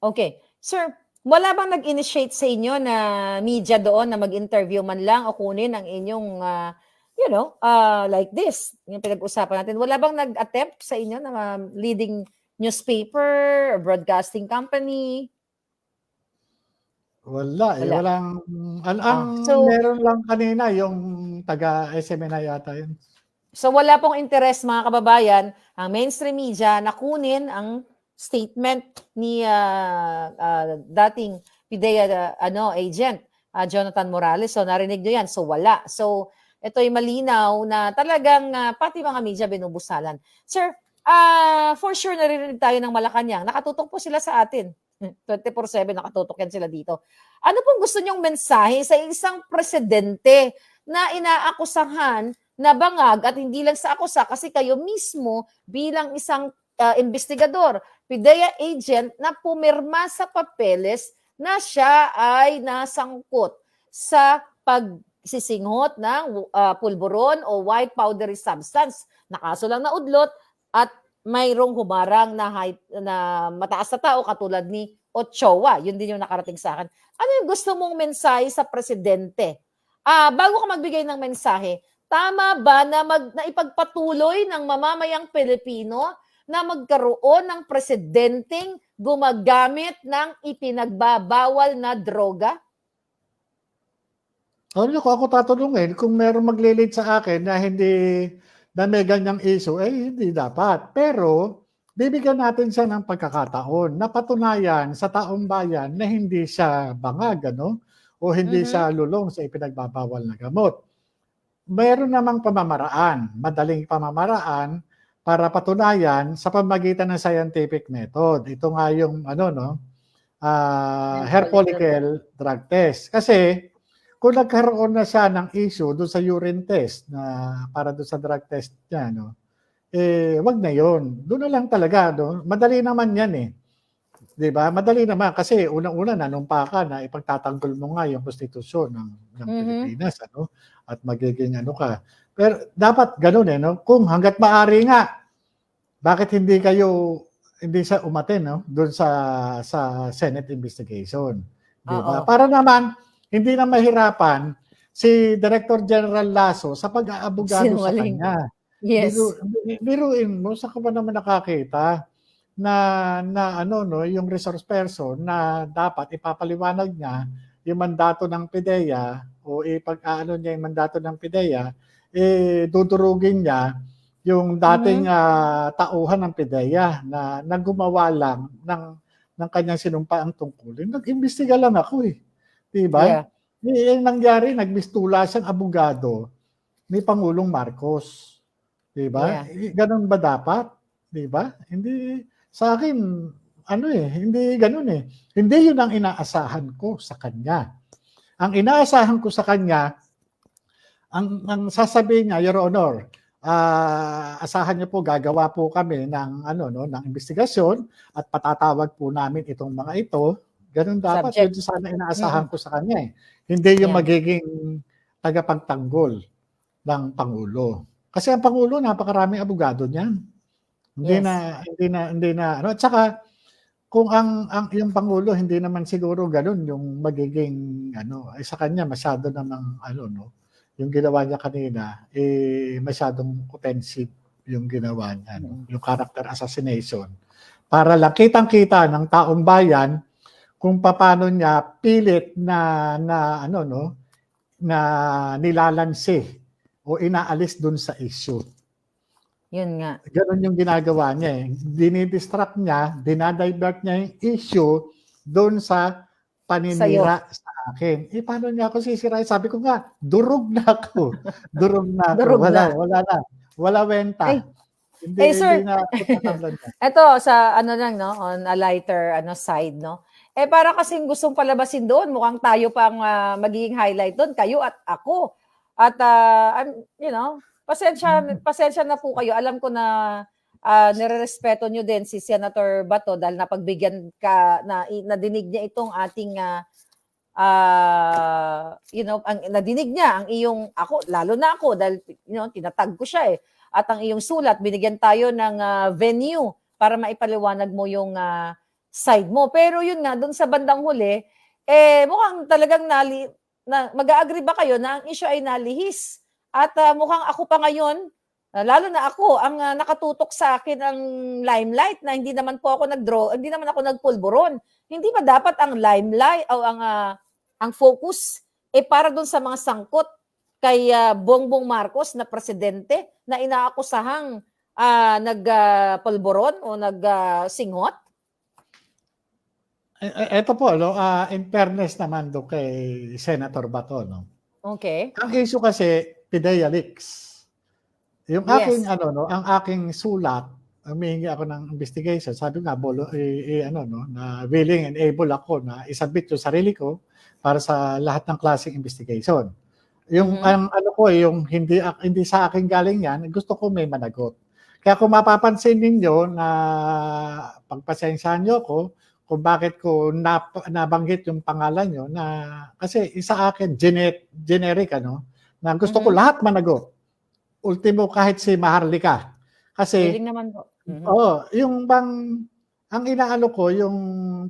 Okay. Sir, wala bang nag-initiate sa inyo na media doon na mag-interview man lang o kunin ang inyong, like this, yung pinag-usapan natin. Wala bang nag-attempt sa inyo na leading newspaper or broadcasting company? Wala eh, Wala. walang ang So meron lang kanina yung taga SMNI yata yun. So wala pong interes mga kababayan ang mainstream media na kunin ang statement ni dating PIDEA agent Jonathan Morales. So narinig niyo 'yan. So wala. So ito'y malinaw na talagang pati mga media binubusalan. Sir, for sure naririnig tayo ng Malacanang. Nakatutok po sila sa atin. 24/7 nakatutok yan sila dito. Ano pong gusto niyong mensahe sa isang presidente na inaakusahan na bangag at hindi lang sa akusa kasi kayo mismo bilang isang investigador, PIDEA agent na pumirma sa papeles na siya ay nasangkot sa pagsisinghot ng pulburon o white powdery substance na kaso lang na udlot at mayroong humarang na mataas na tao katulad ni Ochoa. Yun din yung nakarating sa akin. Ano yung gusto mong mensahe sa presidente? Bago ka magbigay ng mensahe, tama ba na ipagpatuloy ng mamamayang Pilipino na magkaroon ng presidenteng gumagamit ng ipinagbabawal na droga? Alam niyo kung ako tatanungin, kung merong magle-lead sa akin na may ganyang issue, hindi dapat. Pero bibigyan natin siya ng pagkakataon na patunayan sa taong bayan na hindi siya bangag, o hindi Mhm. siya lulong sa ipinagbabawal na gamot. Mayroon namang pamamaraan, madaling pamamaraan para patunayan sa pamamagitan ng scientific method. Ito nga yung hair follicle drug test. Kasi kung nagkaroon na siya ng issue doon sa urine test na para doon sa drug test niya, wag na yon. Doon na lang talaga, Madali naman yan eh. 'Di ba? Madali naman kasi unang-una nanumpa ka na ipagtatanggol mo nga yung konstitusyon ng Mhm. Pilipinas ano at magiging ano ka. Pero dapat ganoon no. Kung hangga't maaari nga bakit hindi siya umattend no doon sa Senate investigation, 'di ba? Oo. Para naman hindi na mahirapan si Director General Lasso sa pag-aabogado sa Sinungaling. kanya. Yes. Biruin mo saan ka ba naman nakakita na ano 'no, yung resource person na dapat ipapaliwanag niya yung mandato ng PIDEA o ipag-aano niya yung mandato ng PIDEA, dudurugin niya yung dating, Mhm. tauhan ng PIDEA na gumawa lang ng kanyang sinumpaang tungkulin. Nag-imbestiga lang ako, 'di ba? Yeah. Ang nangyari nagmistula siyang abogado ni Pangulong Marcos, 'di ba? Yeah. Gano'n ba dapat, 'di ba? Hindi sa akin ano, hindi gano'n, Hindi 'yun ang inaasahan ko sa kanya. Ang inaasahan ko sa kanya, ang sasabihin niya, Your Honor, asahan niyo po gagawa po kami ng ano 'no, ng investigasyon at patatawag po namin itong mga ito. Gano'n dapat, 'yun Subject. sana inaasahan Mm. ko sa kanya, Hindi yung Yeah. magiging tagapagtanggol ng pangulo. Kasi ang pangulo napakaraming abogado niyan. Yes. Hindi na ano at saka kung ang yung pangulo hindi naman siguro gano'n yung magiging ano, sa kanya masyado namang ano 'no, yung ginawa niya kanina, masyadong offensive yung ginawa niya 'no, Mm. yung character assassination. Para lang kitang-kita ng taong bayan kung papaano niya pilit na ano 'no, na nilalanse o inaalis dun sa issue. Yun nga. Gano'n yung ginagawa niya, Dini-distract niya, dina-divert niya yung issue do'n sa Sa'yo. paninira sa akin. Paano niya ako sisirain? Sabi ko nga, durog na ako. Durog na ako. Durog Wala, na. wala na. Wala Ay, wenta. Hindi sir, na ako tatanggol niya. eto sa ano lang 'no, on a lighter ano side 'no. Para kasing gustong palabasin doon, mukhang tayo pa ang, magiging highlight do'n, kayo at ako. At, pasensya na po kayo. Alam ko na, nirerespeto niyo din si Senator Bato dahil napagbigyan ka nadinig niya itong ating, ang nadinig niya ang iyong lalo na ako dahil tinatag ko siya, at ang iyong sulat, binigyan tayo ng venue para maipaliwanag mo yung side mo. Pero yun nga, dun sa bandang huli, mukhang talagang mag-a-agree ba kayo na ang issue ay nalihis? At mukhang ako pa ngayon, lalo na ako, ang nakatutok sa akin ang limelight na hindi naman po ako hindi naman ako nagpulburon. Hindi ba dapat ang limelight o ang focus para dun sa mga sangkot kay Bongbong Marcos na presidente na inaakusahang nagpulburon o nagsinghot? Eto po 'no, in fairness naman do'n kay Senator Bato 'no. Okay. Ang issue kasi, PIDEA leaks. Yung aking Yes. ano 'no, ang aking sulat, humihingi ako ng investigation. Sabi nga ano 'no, na willing and able ako na i-submit yung sarili ko para sa lahat ng klaseng investigation. Yung Mhm. ang ano ko, yung hindi sa akin galing 'yan, gusto ko may managot. Kaya kung mapapansin ninyo na pagpasensyahan niyo ako kung bakit ko nabanggit yung pangalan niyo na kasi sa akin generic ano, na gusto ko Mhm. lahat managot. Ultimo kahit si Maharlika. Kasi Willing naman po. Mhm. oo, yung bang ang inaano ko, yung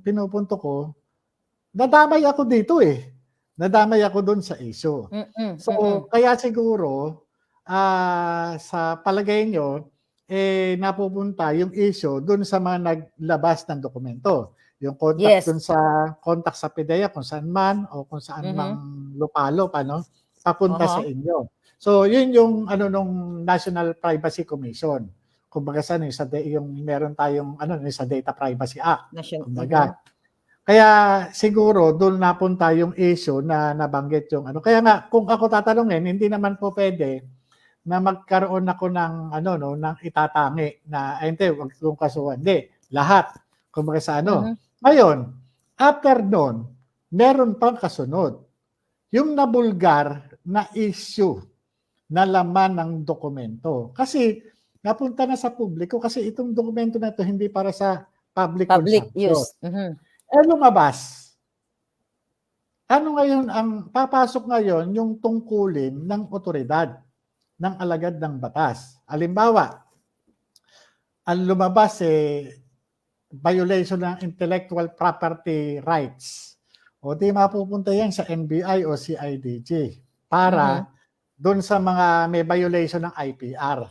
pinupunto ko, nadamay ako dito, Nadamay ako dun sa issue. Mm, So, mm. kaya siguro, sa palagay niyo, napupunta yung issue dun sa mga naglabas ng dokumento. Yung Yes. contact sa PIDEA kung saan man o kung saan mang Mhm. lupalop ano, papunta sa Uh-huh. inyo. So, yun yung ano nung National Privacy Commission. Kumbaga sa ano, yung meron tayong ano sa Data Privacy Act, Mhm. kumbaga. Kaya siguro doon napunta yung issue na nabanggit yung ano. Kaya nga kung ako tatanungin, hindi naman po pwede na magkaroon ako ng ano 'no, ng itatangi na ay hindi, wag kong kasuhan. Hindi, lahat. Kumbaga sa Mhm. ano. Ngayon, after no'n, meron pang kasunod. Yung nabulgar na issue na laman ng dokumento. Kasi napunta na sa publiko kasi itong dokumento na 'to hindi para sa public Public consumption. use. Mhm. Lumabas. Ano ngayon ang papasok ngayon yung tungkulin ng otoridad, ng alagad ng batas. Halimbawa, ang lumabas violation ng intellectual property rights. O di mapupunta yan sa NBI o CIDG para doon sa mga may violation ng IPR.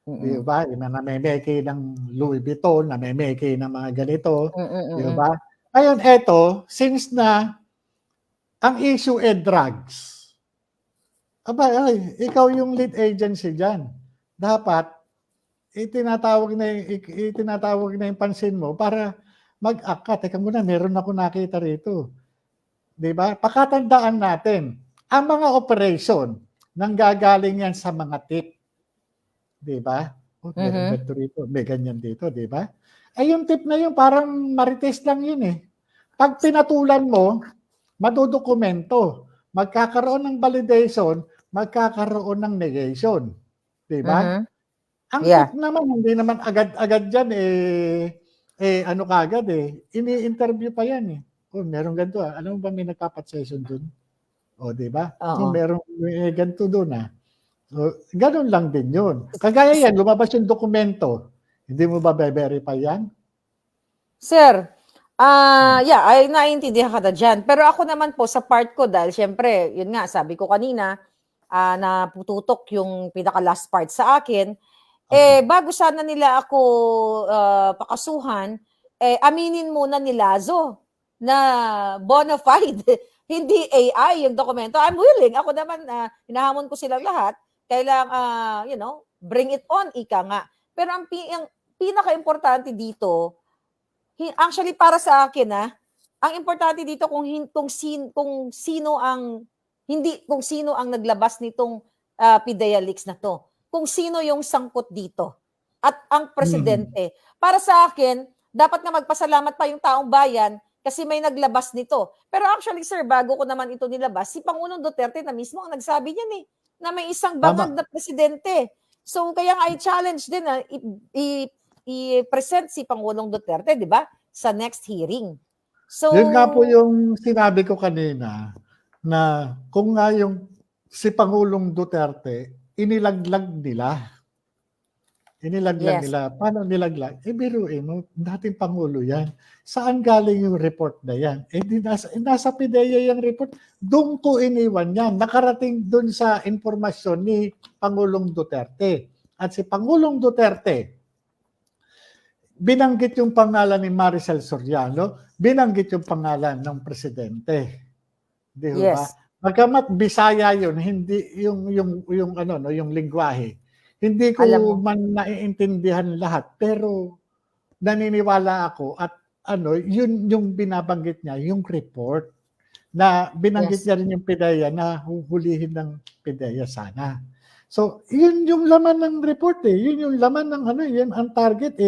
Di ba? Yung namemeke ng Louis Vuitton, namemeke ng mga ganito. Di ba? Ngayon, eto, since na ang issue drugs, ikaw yung lead agency dyan. Dapat, itinatawag na yung pansin mo para mag-act ka. Teka muna, meron ako nakita rito. Di ba? Pakatandaan natin, ang mga operation, nanggagaling yan sa mga tip. Di ba? Meron ganito rito, may ganyan dito, di ba? Yung tip na yun, parang marites lang yun eh. Pag pinatulan mo, madodokumento. Magkakaroon ng validation, magkakaroon ng negation. Di ba? Ang tip naman, hindi naman agad-agad dyan ano kagad ini-interview pa yan meron ganito Ano ba may nagpapat-session dun? Di ba? Meron ganito dun So, ganun lang din yun. Kagaya yan, lumabas yung dokumento. Hindi mo ba be-verify yan? Sir, ay naiintindihan ka na dyan. Pero ako naman po sa part ko dahil syempre, yun nga, sabi ko kanina, napututok yung pinaka-last part sa akin. Bago sana nila ako pakasuhan, aminin muna ni Lazo na bona fide. Hindi AI yung dokumento. I'm willing. Ako naman, hinahamon ko silang lahat. Kailangan, bring it on, ika nga. Pero ang pinaka-importante dito, actually para sa akin ang importante dito kung sino ang naglabas nitong PIDEA leaks na to. Kung sino yung sangkot dito. At ang presidente. Para sa akin, dapat na magpasalamat pa yung taong bayan kasi may naglabas nito. Pero actually, sir, bago ko naman ito nilabas, si Pangulong Duterte na mismo ang nagsabi niyan na may isang bangag na presidente. So, kaya nga i-challenge din i-present si Pangulong Duterte, di ba? Sa next hearing. So, yun nga po yung sinabi ko kanina na kung nga yung si Pangulong Duterte, inilaglag nila. Nila. Paano nilaglag? Biruin mo, dating Pangulo yan. Saan galing yung report na yan? Nasa PIDEA yung report. Doon ko iniwan yan. Nakarating doon sa informasyon ni Pangulong Duterte. At si Pangulong Duterte, binanggit yung pangalan ni Maricel Soriano, binanggit yung pangalan ng presidente. Di ba? Bagamat Bisaya yun, hindi yung lingwahe. Hindi ko man naiintindihan lahat, pero naniniwala ako at yun yung binabanggit niya, yung report na binanggit niya rin yung PIDEA na huhulihin ng PIDEA sana. So, yun yung laman ng report Yun yung laman ng yun ang target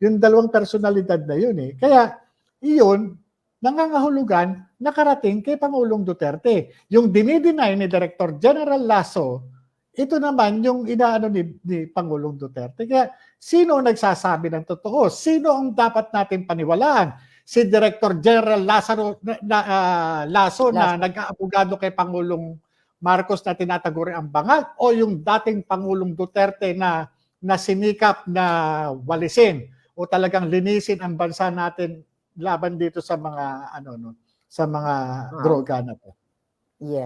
yung dalawang personalidad na yun Kaya, iyon, nangangahulugan, nakarating kay Pangulong Duterte. Yung dinideny ni Director General Lasso, ito naman yung inaano ni Pangulong Duterte. Kaya, sino nagsasabi ng totoo? Sino ang dapat natin paniwalaan? Si Director General Lasso na nag-aabogado kay Pangulong Marcos na tinataguri ang bangag o yung dating Pangulong Duterte na sinikap na walisin o talagang linisin ang bansa natin laban dito sa mga sa mga droga na to.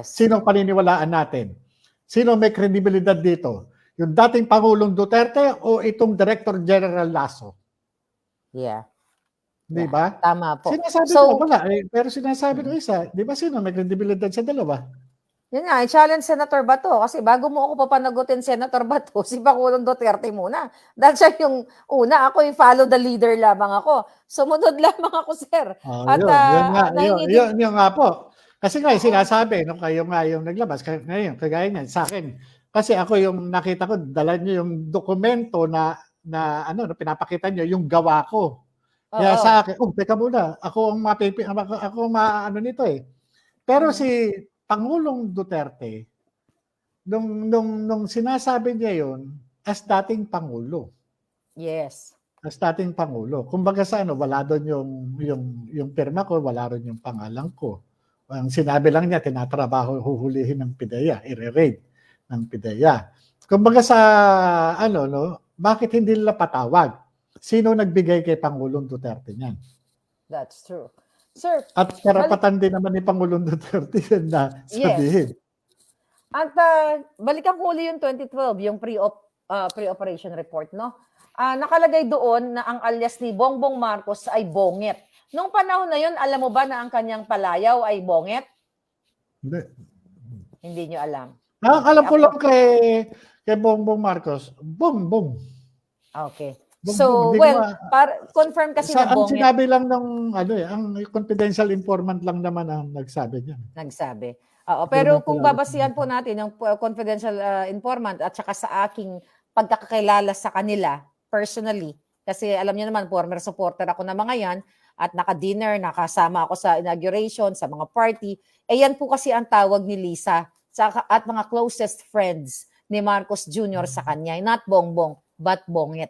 Sino paniniwalaan natin? Sino may kredibilidad dito? Yung dating Pangulong Duterte o itong Director General Lasso? Di ba? Tama po. Sinasabi ko wala pero sinasabi ng isa, di ba sino may kredibilidad sa dalawa? Yun nga, i-challenge Senator Bato kasi bago mo ako papanagutin Senator Bato, si Pangulong Duterte muna. Dahil siya yung una, ako yung follow the leader lamang ako. Sumunod lamang ako, sir. At yun nga po. Kasi nga sinasabi, kayo nga yung naglabas, ngayon, kagaya niyan, sa akin. Kasi ako yung nakita ko, dala niyo yung dokumento na pinapakita niyo, yung gawa ko. Kaya sa akin, teka muna, ako ang nito Pero si Pangulong Duterte, nung sinasabi niya yon as dating Pangulo. dating Pangulo. Kumbaga sa wala doon yung pirma ko, wala rin yung pangalan ko. Ang sinabi lang niya, tinatrabaho, huhulihin ng PIDEA, i-raid ng PIDEA. Kumbaga sa bakit hindi nila patawag? Sino nagbigay kay Pangulong Duterte niyan? That's true. Sir, At karapatan din naman ni Pangulong Duterte yun na sabihin. yes. At balikan ko uli yung 2012, yung pre-operation report, no? Nakalagay doon na ang alias ni Bongbong Marcos ay Bonget. Nung panahon na yun, alam mo ba na ang kanyang palayaw ay Bonget? Hindi. Hindi nyo alam. Alam ko lang kay Bongbong Marcos, Bongbong. Okay. Bongbong. So, Hindi well, ko confirm kasi na ang Bonget. sinabi lang ng ang confidential informant lang naman ang nagsabi niyan. Nagsabi. Oo, pero kung babasihan po natin yung confidential informant at saka sa aking pagkakakilala sa kanila personally, kasi alam niyo naman, former supporter ako na mga yan at naka-dinner, nakasama ako sa inauguration, sa mga party. Yan po kasi ang tawag ni Lisa at mga closest friends ni Marcos Jr. sa kanya. Not Bongbong, but Bonget.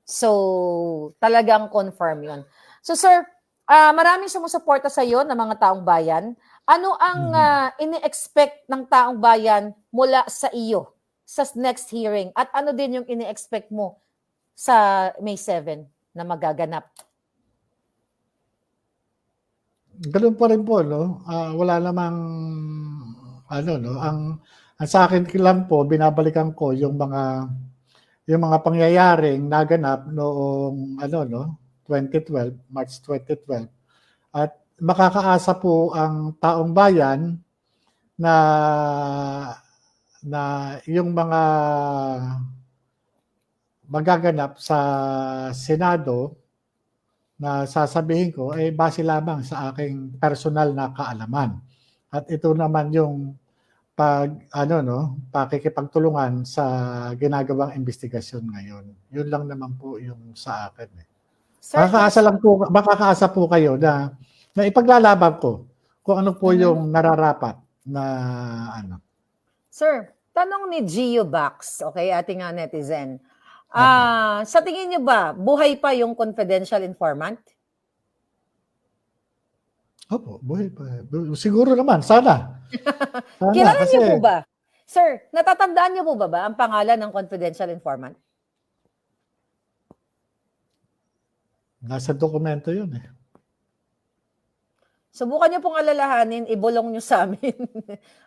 So, talagang confirm yun. So, sir, maraming sumusuporta sa iyo ng mga taong bayan. Ano ang ini-expect ng taong bayan mula sa iyo sa next hearing? At ano din yung ini-expect mo sa May 7 na magaganap? Ganun pa rin po, no? Wala namang ang sa akin lang po, binabalikan ko yung mga pangyayaring naganap noong 2012, March 2012. At makakaasa po ang taong bayan na yung mga magaganap sa Senado na sasabihin ko ay base lamang sa aking personal na kaalaman. At ito naman yung pakikipagtulungan sa ginagawang investigasyon ngayon. Yun lang naman po yung sa akin. Sir, Makakaasa po kayo na ipaglalaban ko kung ano po yung nararapat na Sir, tanong ni Gio Bax, okay, ating netizen. Sa tingin niyo ba, buhay pa yung confidential informant? Opo, buhay pa. Siguro naman, sana. Kilala niyo po ba? Sir, natatandaan niyo po ba ang pangalan ng confidential informant? Nasa dokumento yun eh. Subukan niyo pong alalahanin, ibulong niyo sa amin.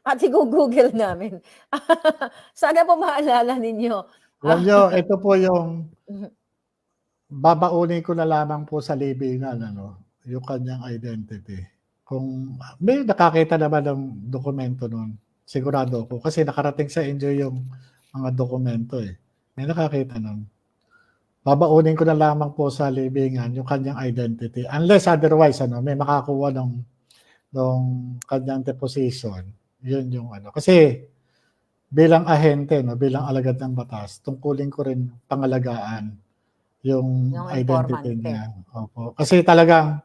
At i-google namin. Sana po maalala ninyo. Alam niyo, ito po yung babaunin ko na lamang po sa libingan, yung kanyang identity. Kung may nakakita naman ng dokumento nun, sigurado ako. Kasi nakarating sa inyo yung mga dokumento eh. May nakakita nun. Babaunin ko na lamang po sa libingan yung kanyang identity. Unless otherwise, may makakuha ng kanyang deposition. Yun yung Kasi bilang ahente, bilang alagad ng batas, tungkulin ko rin pangalagaan yung identity niya. Opo. Kasi talagang,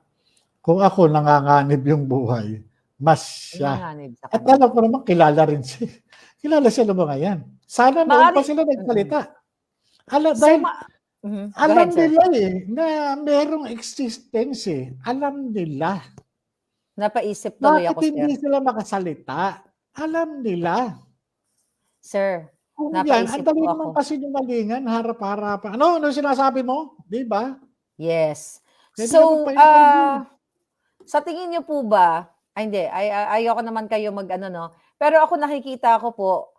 kung ako nanganganib yung buhay, mas siya. At alam ko naman, kilala rin siya. Kilala siya ng mga yan. Sana noon pa sila nagsalita. Alam nila na merong existence eh. Alam nila. Napaisip tuloy ako, sir. Bakit hindi sila makasalita? Alam nila. Sir, napaisip po ako. Ang dali naman kasi numalingan, harap-harapan. Ano sinasabi mo? Di ba? Yes. So, sa tingin niyo po ba, hindi, ayoko naman kayo pero ako nakikita ko po,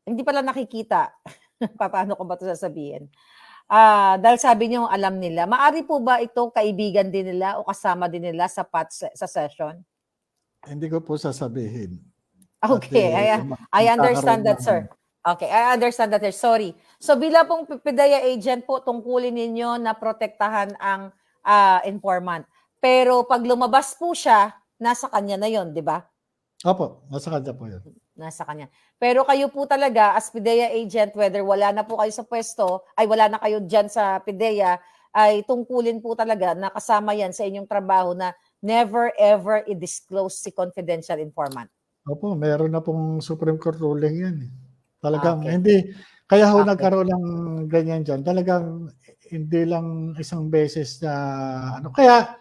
hindi pala nakikita, paano ko ba ito sasabihin? Dahil sabi niyo alam nila, maari po ba ito kaibigan din nila o kasama din nila sa session? Hindi ko po sasabihin. Okay, I understand that, sir. Okay, I understand that, sir. Sorry. So bilang pong PIDEA agent po, tungkulin ninyo na protektahan ang informant. Pero pag lumabas po siya, nasa kanya na yon, di ba? Opo, nasa kanya po yun. Nasa kanya. Pero kayo po talaga, as PIDEA agent, whether wala na po kayo sa pwesto, ay wala na kayo dyan sa PIDEA, ay tungkulin po talaga na kasama yan sa inyong trabaho na never ever i-disclose si confidential informant. Opo, meron na pong Supreme Court ruling yan. Talagang hindi, Kaya ho Okay. nagkaroon ng ganyan diyan. Talagang hindi lang isang beses na ano. Kaya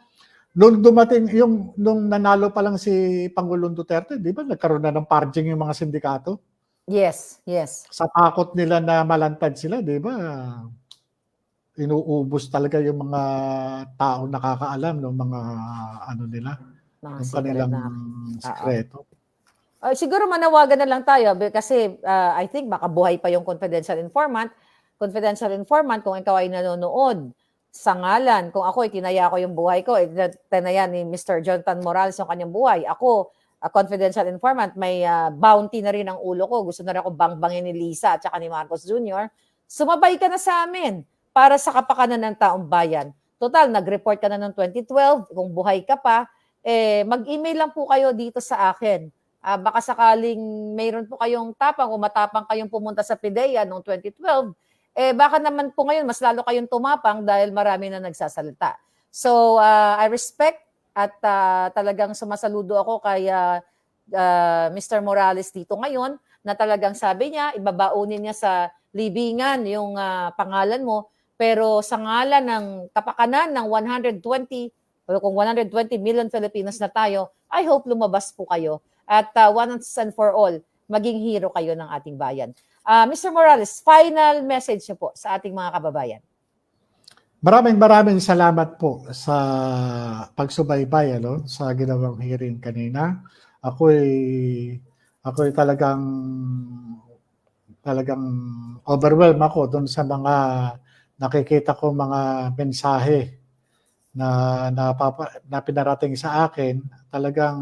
nung dumating nung nanalo pa lang si Pangulong Duterte, 'di ba nagkaroon na ng purging yung mga sindikato? Yes, yes. Sa takot nila na malantad sila, 'di ba? Inuubos talaga yung mga taong nakakaalam ng mga ano nila, Mga ng secret kanilang na. Oo. sikreto. Siguro manawagan na lang tayo kasi I think baka buhay pa yung confidential informant. Confidential informant, kung ikaw ay nanonood sa ngalan, kung ako tinaya ko yung buhay ko, tinaya ni Mr. Jonathan Morales yung kanyang buhay. Ako, confidential informant, may bounty na rin ang ulo ko. Gusto na rin ako bangbangin ni Lisa at saka ni Marcos Jr. Sumabay ka na sa amin para sa kapakanan ng taong bayan. Total, nag-report ka na ng 2012. Kung buhay ka pa, mag-email lang po kayo dito sa akin. Baka sakaling mayroon po kayong tapang o matapang kayong pumunta sa PIDEA noong 2012, baka naman po ngayon mas lalo kayong tumapang dahil marami na nagsasalita. So, I respect at talagang sumasaludo ako kay Mr. Morales dito ngayon na talagang sabi niya, ibabaunin niya sa libingan yung pangalan mo, pero sa ngalan ng kapakanan ng 120 o kung 120 million Filipinos na tayo, I hope lumabas po kayo. At once and for all, maging hero kayo ng ating bayan. Mr. Morales, final message niyo po sa ating mga kababayan. Maraming salamat po sa pagsubaybay sa ginawang hearing kanina. Ako'y talagang overwhelmed ako doon sa mga nakikita ko mga mensahe na pinarating sa akin. Talagang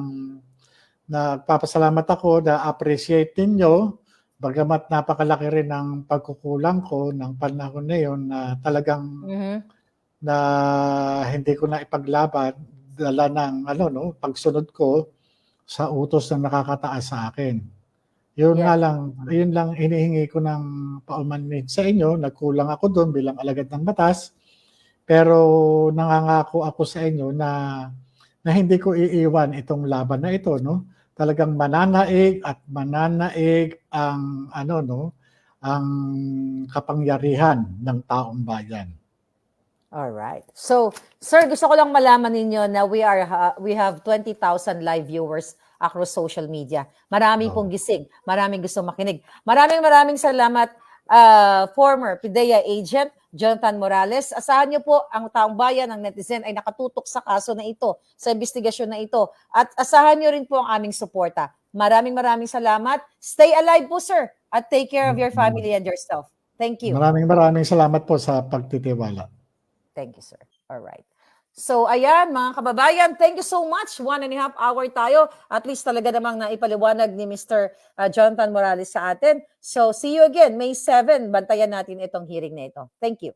nagpapasalamat ako, na-appreciate ninyo, bagamat napakalaki rin ng pagkukulang ko ng panahon na yun na talagang na hindi ko na ipaglaban dala ng pagsunod ko sa utos ng nakakataas sa akin. Yun nga lang, yun lang hinihingi ko ng paumanhin sa inyo. Nagkulang ako doon bilang alagad ng batas. Pero nangangako ako sa inyo na hindi ko iiwan itong laban na ito, no? Talagang mananaig at mananaig ang ang kapangyarihan ng taong bayan. All right. So, sir, gusto ko lang malaman ninyo na we have 20,000 live viewers across social media. Maraming pong gising, maraming gusto makinig. Maraming salamat, former PIDEA agent Jonathan Morales. Asahan niyo po ang taong bayan, ang netizen ay nakatutok sa kaso na ito, sa investigasyon na ito. At asahan niyo rin po ang aming suporta. Maraming salamat. Stay alive po, sir, at take care of your family and yourself. Thank you. Maraming salamat po sa pagtitiwala. Thank you, sir. All right. So, ayan, mga kababayan, thank you so much. 1.5 hour tayo. At least talaga namang naipaliwanag ni Mr. Jonathan Morales sa atin. So, see you again, May 7. Bantayan natin itong hearing na ito. Thank you.